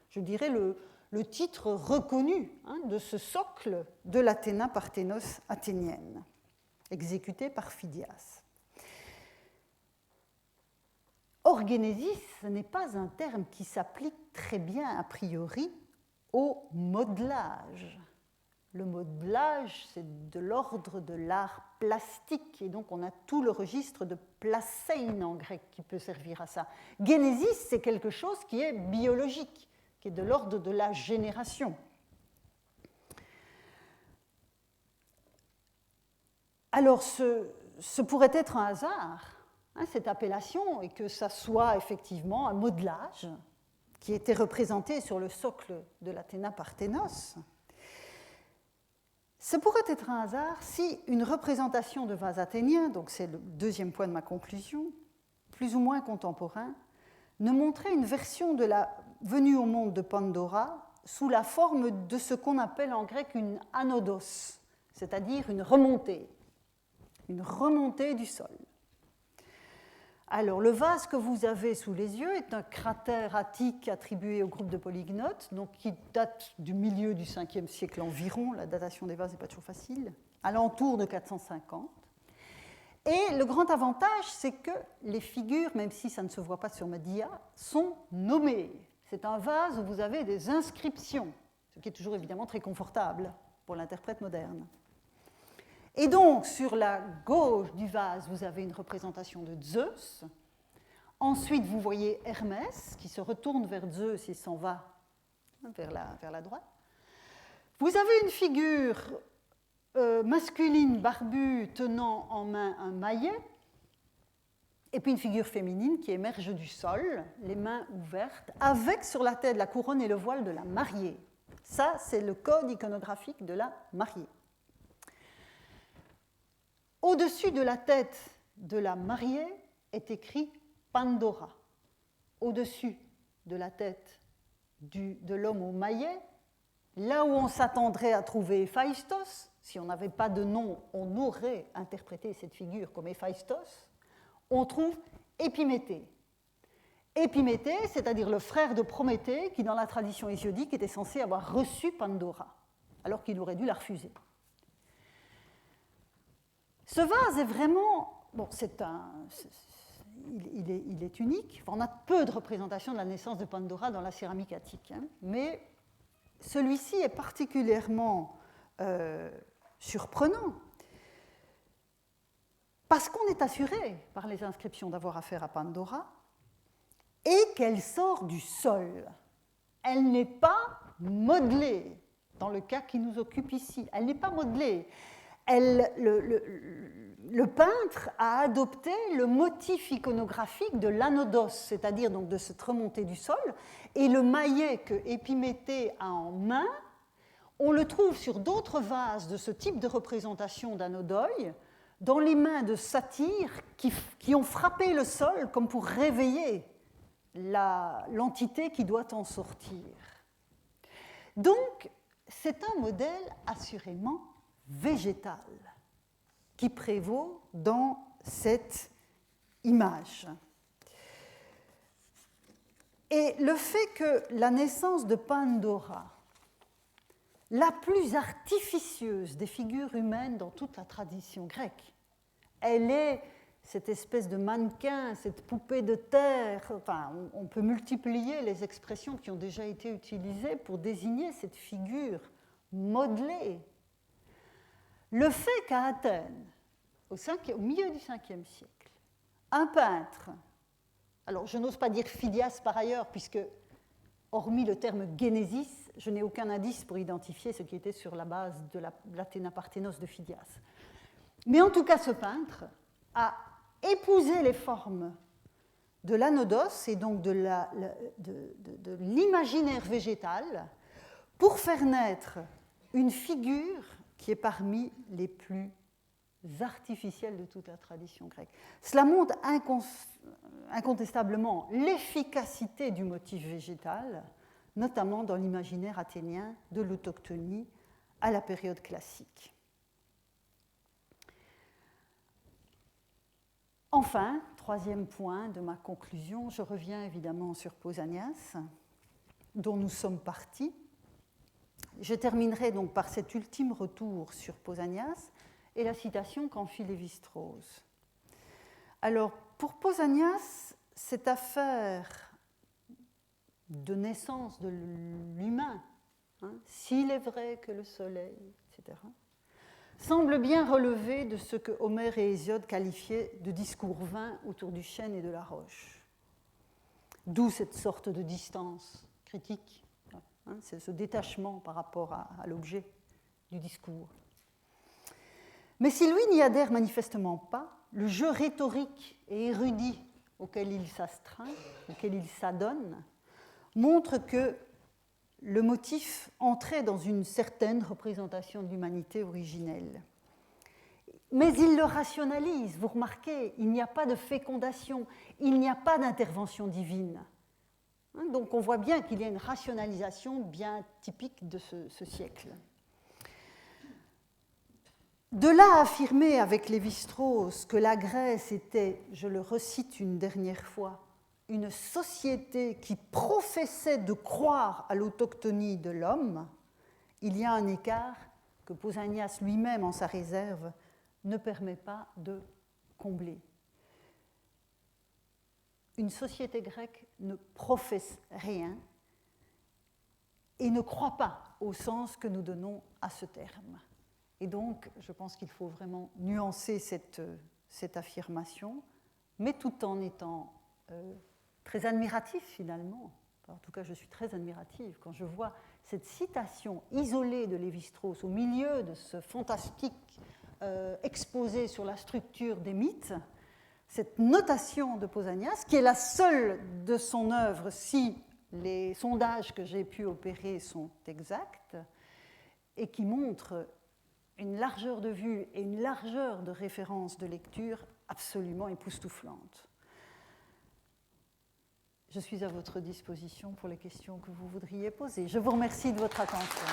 je dirais, le titre reconnu de ce socle de l'Athéna Parthénos athénienne, exécuté par Phidias. Or, Genesis, ce n'est pas un terme qui s'applique très bien a priori au modelage. Le modelage, c'est de l'ordre de l'art plastique, et donc on a tout le registre de plasein en grec qui peut servir à ça. Genesis, c'est quelque chose qui est biologique, qui est de l'ordre de la génération. Alors, ce pourrait être un hasard, cette appellation, et que ça soit effectivement un modelage qui était représenté sur le socle de l'Athéna Parthénos. Ce pourrait être un hasard si une représentation de vase athénien, donc c'est le deuxième point de ma conclusion, plus ou moins contemporain, ne montrait une version de la venue au monde de Pandora sous la forme de ce qu'on appelle en grec une anodos, c'est-à-dire une remontée du sol. Alors, le vase que vous avez sous les yeux est un cratère attique attribué au groupe de polygnotes, donc qui date du milieu du 5e siècle environ. La datation des vases n'est pas toujours facile, alentour de 450. Et le grand avantage, c'est que les figures, même si ça ne se voit pas sur ma dia, sont nommées. C'est un vase où vous avez des inscriptions, ce qui est toujours évidemment très confortable pour l'interprète moderne. Et donc, sur la gauche du vase, vous avez une représentation de Zeus. Ensuite, vous voyez Hermès qui se retourne vers Zeus et s'en va vers la droite. Vous avez une figure masculine barbue tenant en main un maillet, et puis une figure féminine qui émerge du sol, les mains ouvertes, avec sur la tête la couronne et le voile de la mariée. Ça, c'est le code iconographique de la mariée. Au-dessus de la tête de la mariée est écrit Pandora. Au-dessus de la tête de l'homme au maillet, là où on s'attendrait à trouver Héphaïstos, si on n'avait pas de nom, on aurait interprété cette figure comme Héphaïstos, on trouve Épiméthée. Épiméthée, c'est-à-dire le frère de Prométhée, qui dans la tradition hésiodique était censé avoir reçu Pandora, alors qu'il aurait dû la refuser. Ce vase est vraiment, bon, il est unique. Enfin, on a peu de représentations de la naissance de Pandora dans la céramique attique, mais celui-ci est particulièrement surprenant parce qu'on est assuré par les inscriptions d'avoir affaire à Pandora et qu'elle sort du sol. Elle n'est pas modelée dans le cas qui nous occupe ici. Elle n'est pas modelée. Le peintre a adopté le motif iconographique de l'anodos, c'est-à-dire donc de cette remontée du sol, et le maillet que Épiméthée a en main, on le trouve sur d'autres vases de ce type de représentation d'anodoi, dans les mains de satyres qui ont frappé le sol comme pour réveiller l'entité qui doit en sortir. Donc, c'est un modèle assurément végétal qui prévaut dans cette image. Et le fait que la naissance de Pandora, la plus artificieuse des figures humaines dans toute la tradition grecque, elle est cette espèce de mannequin, cette poupée de terre. Enfin, on peut multiplier les expressions qui ont déjà été utilisées pour désigner cette figure modelée. Le fait qu'à Athènes, au milieu du 5e siècle, un peintre, alors je n'ose pas dire Phidias par ailleurs, puisque, hormis le terme Génésis, je n'ai aucun indice pour identifier ce qui était sur la base de l'Athéna Parthénos de Phidias. Mais en tout cas, ce peintre a épousé les formes de l'anodos et donc de l'imaginaire végétal pour faire naître une figure qui est parmi les plus artificielles de toute la tradition grecque. Cela montre incontestablement l'efficacité du motif végétal, notamment dans l'imaginaire athénien de l'autochtonie à la période classique. Enfin, troisième point de ma conclusion, je reviens évidemment sur Pausanias, dont nous sommes partis. Je terminerai donc par cet ultime retour sur Pausanias et la citation qu'en fit Lévi-Strauss. Alors, pour Pausanias, cette affaire de naissance de l'humain, s'il est vrai que le soleil, etc., semble bien relever de ce que Homère et Hésiode qualifiaient de discours vain autour du chêne et de la roche. D'où cette sorte de distance critique, c'est ce détachement par rapport à l'objet du discours. Mais si lui n'y adhère manifestement pas, le jeu rhétorique et érudit auquel il s'astreint, auquel il s'adonne, montre que le motif entrait dans une certaine représentation de l'humanité originelle. Mais il le rationalise, vous remarquez, il n'y a pas de fécondation, il n'y a pas d'intervention divine. Donc on voit bien qu'il y a une rationalisation bien typique de ce siècle. De là à affirmer avec Lévi-Strauss que la Grèce était, je le recite une dernière fois, une société qui professait de croire à l'autochtonie de l'homme, il y a un écart que Pausanias lui-même, en sa réserve, ne permet pas de combler. Une société grecque ne professe rien et ne croit pas au sens que nous donnons à ce terme. Et donc, je pense qu'il faut vraiment nuancer cette affirmation, mais tout en étant très admiratif finalement. En tout cas, je suis très admirative quand je vois cette citation isolée de Lévi-Strauss au milieu de ce fantastique exposé sur la structure des mythes, cette notation de Pausanias, qui est la seule de son œuvre si les sondages que j'ai pu opérer sont exacts, et qui montre une largeur de vue et une largeur de référence de lecture absolument époustouflante. Je suis à votre disposition pour les questions que vous voudriez poser. Je vous remercie de votre attention.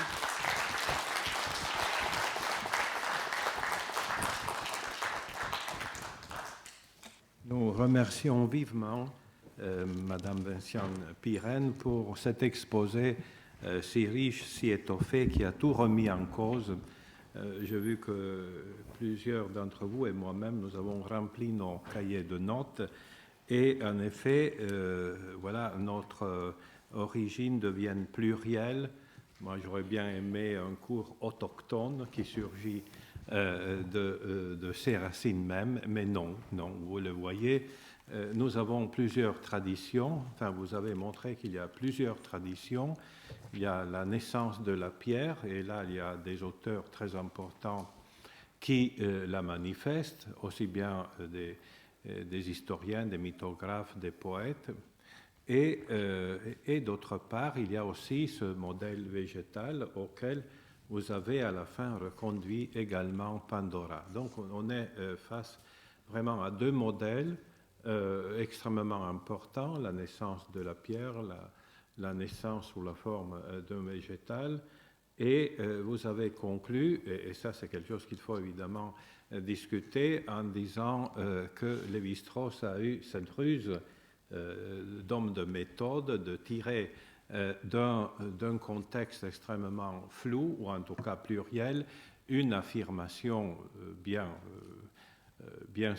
Nous remercions vivement Madame Vinciane Pirenne pour cet exposé si riche, si étoffé, qui a tout remis en cause. J'ai vu que plusieurs d'entre vous et moi-même, nous avons rempli nos cahiers de notes. Et en effet, voilà, notre origine devient plurielle. Moi, j'aurais bien aimé un cours autochtone qui surgit de ces racines mêmes, mais non, vous le voyez, nous avons plusieurs traditions. Enfin, vous avez montré qu'il y a plusieurs traditions. Il y a la naissance de la pierre, et là, il y a des auteurs très importants qui la manifestent, aussi bien des historiens, des mythographes, des poètes. Et d'autre part, il y a aussi ce modèle végétal auquel vous avez à la fin reconduit également Pandora. Donc on est face vraiment à deux modèles extrêmement importants, la naissance de la pierre, la naissance sous la forme d'un végétal. Et vous avez conclu, et ça c'est quelque chose qu'il faut évidemment discuter, en disant que Lévi-Strauss a eu cette ruse d'homme de méthode, de tirer d'un contexte extrêmement flou, ou en tout cas pluriel, une affirmation bien bien,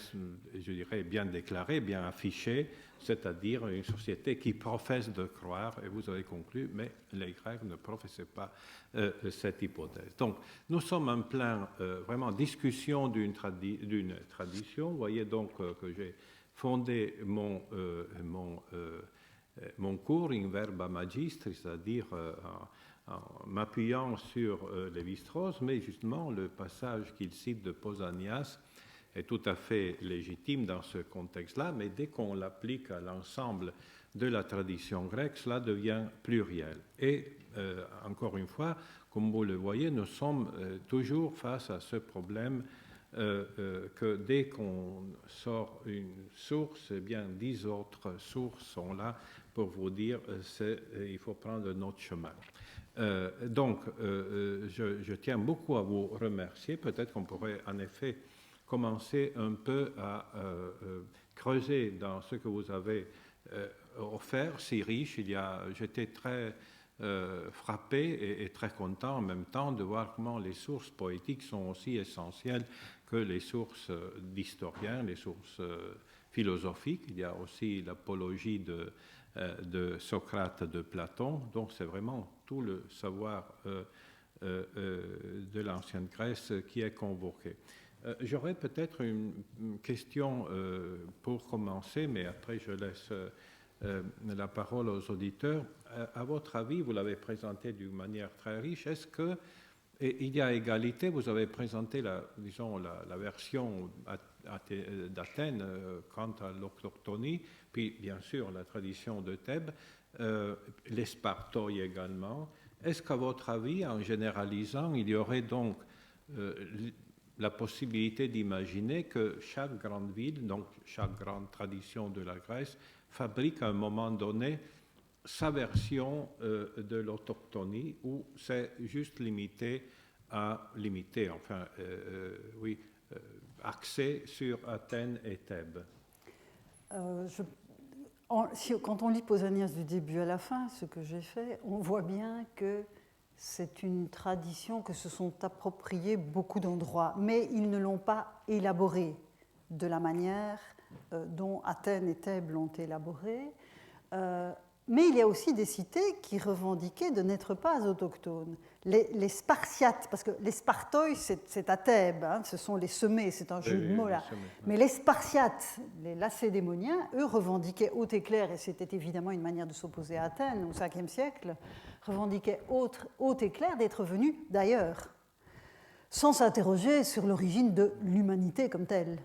je dirais, bien déclarée, bien affichée, c'est-à-dire une société qui professe de croire, et vous avez conclu, mais les Grecs ne professaient pas cette hypothèse. Donc, nous sommes en plein, vraiment, discussion d'une tradition. Vous voyez donc que j'ai fondé mon cours in verba magistri, c'est-à-dire en m'appuyant sur Lévi-Strauss, mais justement, le passage qu'il cite de Pausanias est tout à fait légitime dans ce contexte-là, mais dès qu'on l'applique à l'ensemble de la tradition grecque, cela devient pluriel. Et encore une fois, comme vous le voyez, nous sommes toujours face à ce problème que dès qu'on sort une source, eh bien 10 autres sources sont là pour vous dire il faut prendre notre chemin. Donc, je tiens beaucoup à vous remercier. Peut-être qu'on pourrait en effet commencer un peu à creuser dans ce que vous avez offert, si riche. J'étais très frappé et très content en même temps de voir comment les sources poétiques sont aussi essentielles que les sources d'historiens, les sources philosophiques. Il y a aussi l'apologie de Socrate, de Platon, donc c'est vraiment tout le savoir de l'ancienne Grèce qui est convoqué. J'aurais peut-être une question pour commencer, mais après je laisse la parole aux auditeurs. À votre avis, vous l'avez présenté d'une manière très riche, est-ce que il y a égalité? Vous avez présenté la version d'Athènes quant à l'autochtonie, puis bien sûr la tradition de Thèbes, les Spartoi également. Est-ce qu'à votre avis, en généralisant, il y aurait donc la possibilité d'imaginer que chaque grande ville, donc chaque grande tradition de la Grèce, fabrique à un moment donné sa version de l'autochtonie, ou c'est juste axé sur Athènes et Thèbes? Quand on lit Pausanias du début à la fin, ce que j'ai fait, on voit bien que c'est une tradition que se sont appropriés beaucoup d'endroits, mais ils ne l'ont pas élaborée de la manière dont Athènes et Thèbes l'ont élaborée. Mais il y a aussi des cités qui revendiquaient de n'être pas autochtones. Les Spartiates, parce que les Spartoi, c'est à Thèbes, hein, ce sont les semés, c'est un jeu de mots là. Mais les Spartiates, les Lacédémoniens, eux revendiquaient haut et clair, et c'était évidemment une manière de s'opposer à Athènes au 5e siècle, revendiquaient haut et clair d'être venus d'ailleurs, sans s'interroger sur l'origine de l'humanité comme telle.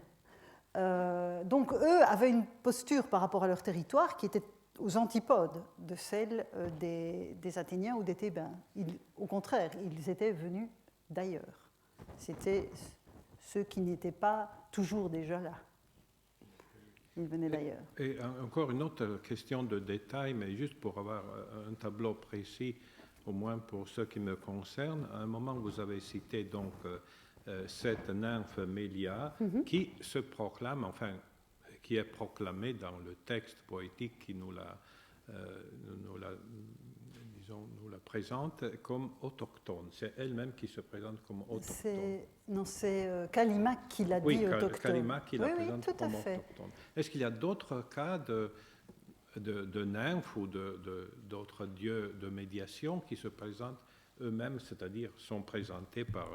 Donc eux avaient une posture par rapport à leur territoire qui était aux antipodes de celle des Athéniens ou des Thébains. Au contraire, ils étaient venus d'ailleurs. C'était ceux qui n'étaient pas toujours déjà là. Ils venaient d'ailleurs. Et encore une autre question de détail, mais juste pour avoir un tableau précis, au moins pour ce qui me concerne. À un moment, vous avez cité donc cette nymphe Mélia qui se proclame, enfin, qui est proclamée dans le texte poétique qui nous la présente comme autochtone. C'est elle-même qui se présente comme autochtone. C'est Callimaque qui l'a dit autochtone. Oui, Callimaque qui la présente tout comme à fait. autochtone. Est-ce qu'il y a d'autres cas de nymphes ou d'autres dieux de médiation qui se présentent eux-mêmes, c'est-à-dire sont présentés par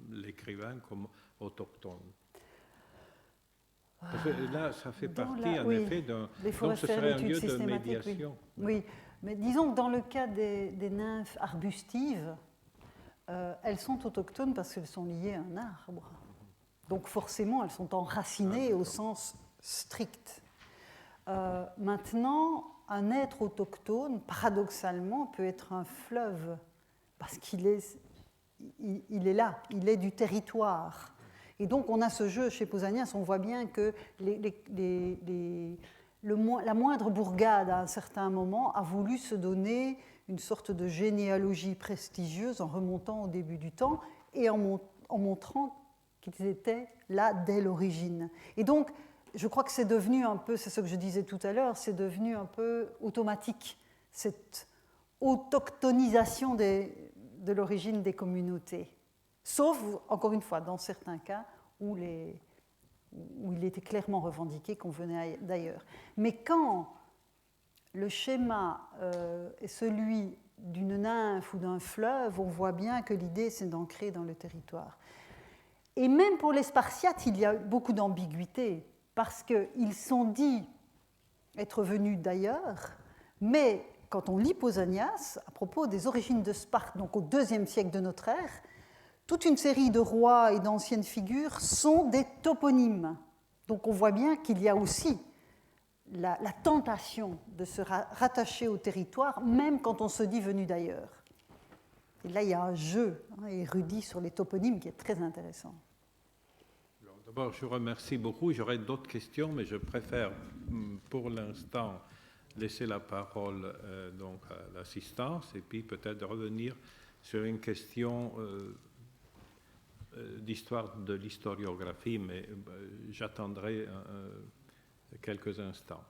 l'écrivain comme autochtones? Parce que là, ça fait partie, en effet, d'un... Donc, ce serait un lieu de médiation. Oui, mais disons que dans le cas des nymphes arbustives, elles sont autochtones parce qu'elles sont liées à un arbre. Donc, forcément, elles sont enracinées au sens strict. Maintenant, un être autochtone, paradoxalement, peut être un fleuve, parce qu'il est là, il est du territoire. Et donc, on a ce jeu chez Pausanias, on voit bien que la moindre bourgade, à un certain moment, a voulu se donner une sorte de généalogie prestigieuse en remontant au début du temps et en montrant qu'ils étaient là dès l'origine. Et donc, je crois que c'est devenu un peu, c'est ce que je disais tout à l'heure, c'est devenu un peu automatique, cette autochtonisation de l'origine des communautés. Sauf, encore une fois, dans certains cas où où il était clairement revendiqué qu'on venait d'ailleurs. Mais quand le schéma est celui d'une nymphe ou d'un fleuve, on voit bien que l'idée, c'est d'ancrer dans le territoire. Et même pour les Spartiates, il y a beaucoup d'ambiguïté, parce qu'ils sont dits être venus d'ailleurs, mais quand on lit Pausanias, à propos des origines de Sparte, donc au IIe siècle de notre ère, toute une série de rois et d'anciennes figures sont des toponymes. Donc on voit bien qu'il y a aussi la tentation de se rattacher au territoire, même quand on se dit venu d'ailleurs. Et là, il y a un jeu érudit sur les toponymes qui est très intéressant. D'abord, je vous remercie beaucoup. J'aurais d'autres questions, mais je préfère, pour l'instant, laisser la parole donc à l'assistance et puis peut-être revenir sur une question d'histoire de l'historiographie, mais j'attendrai quelques instants.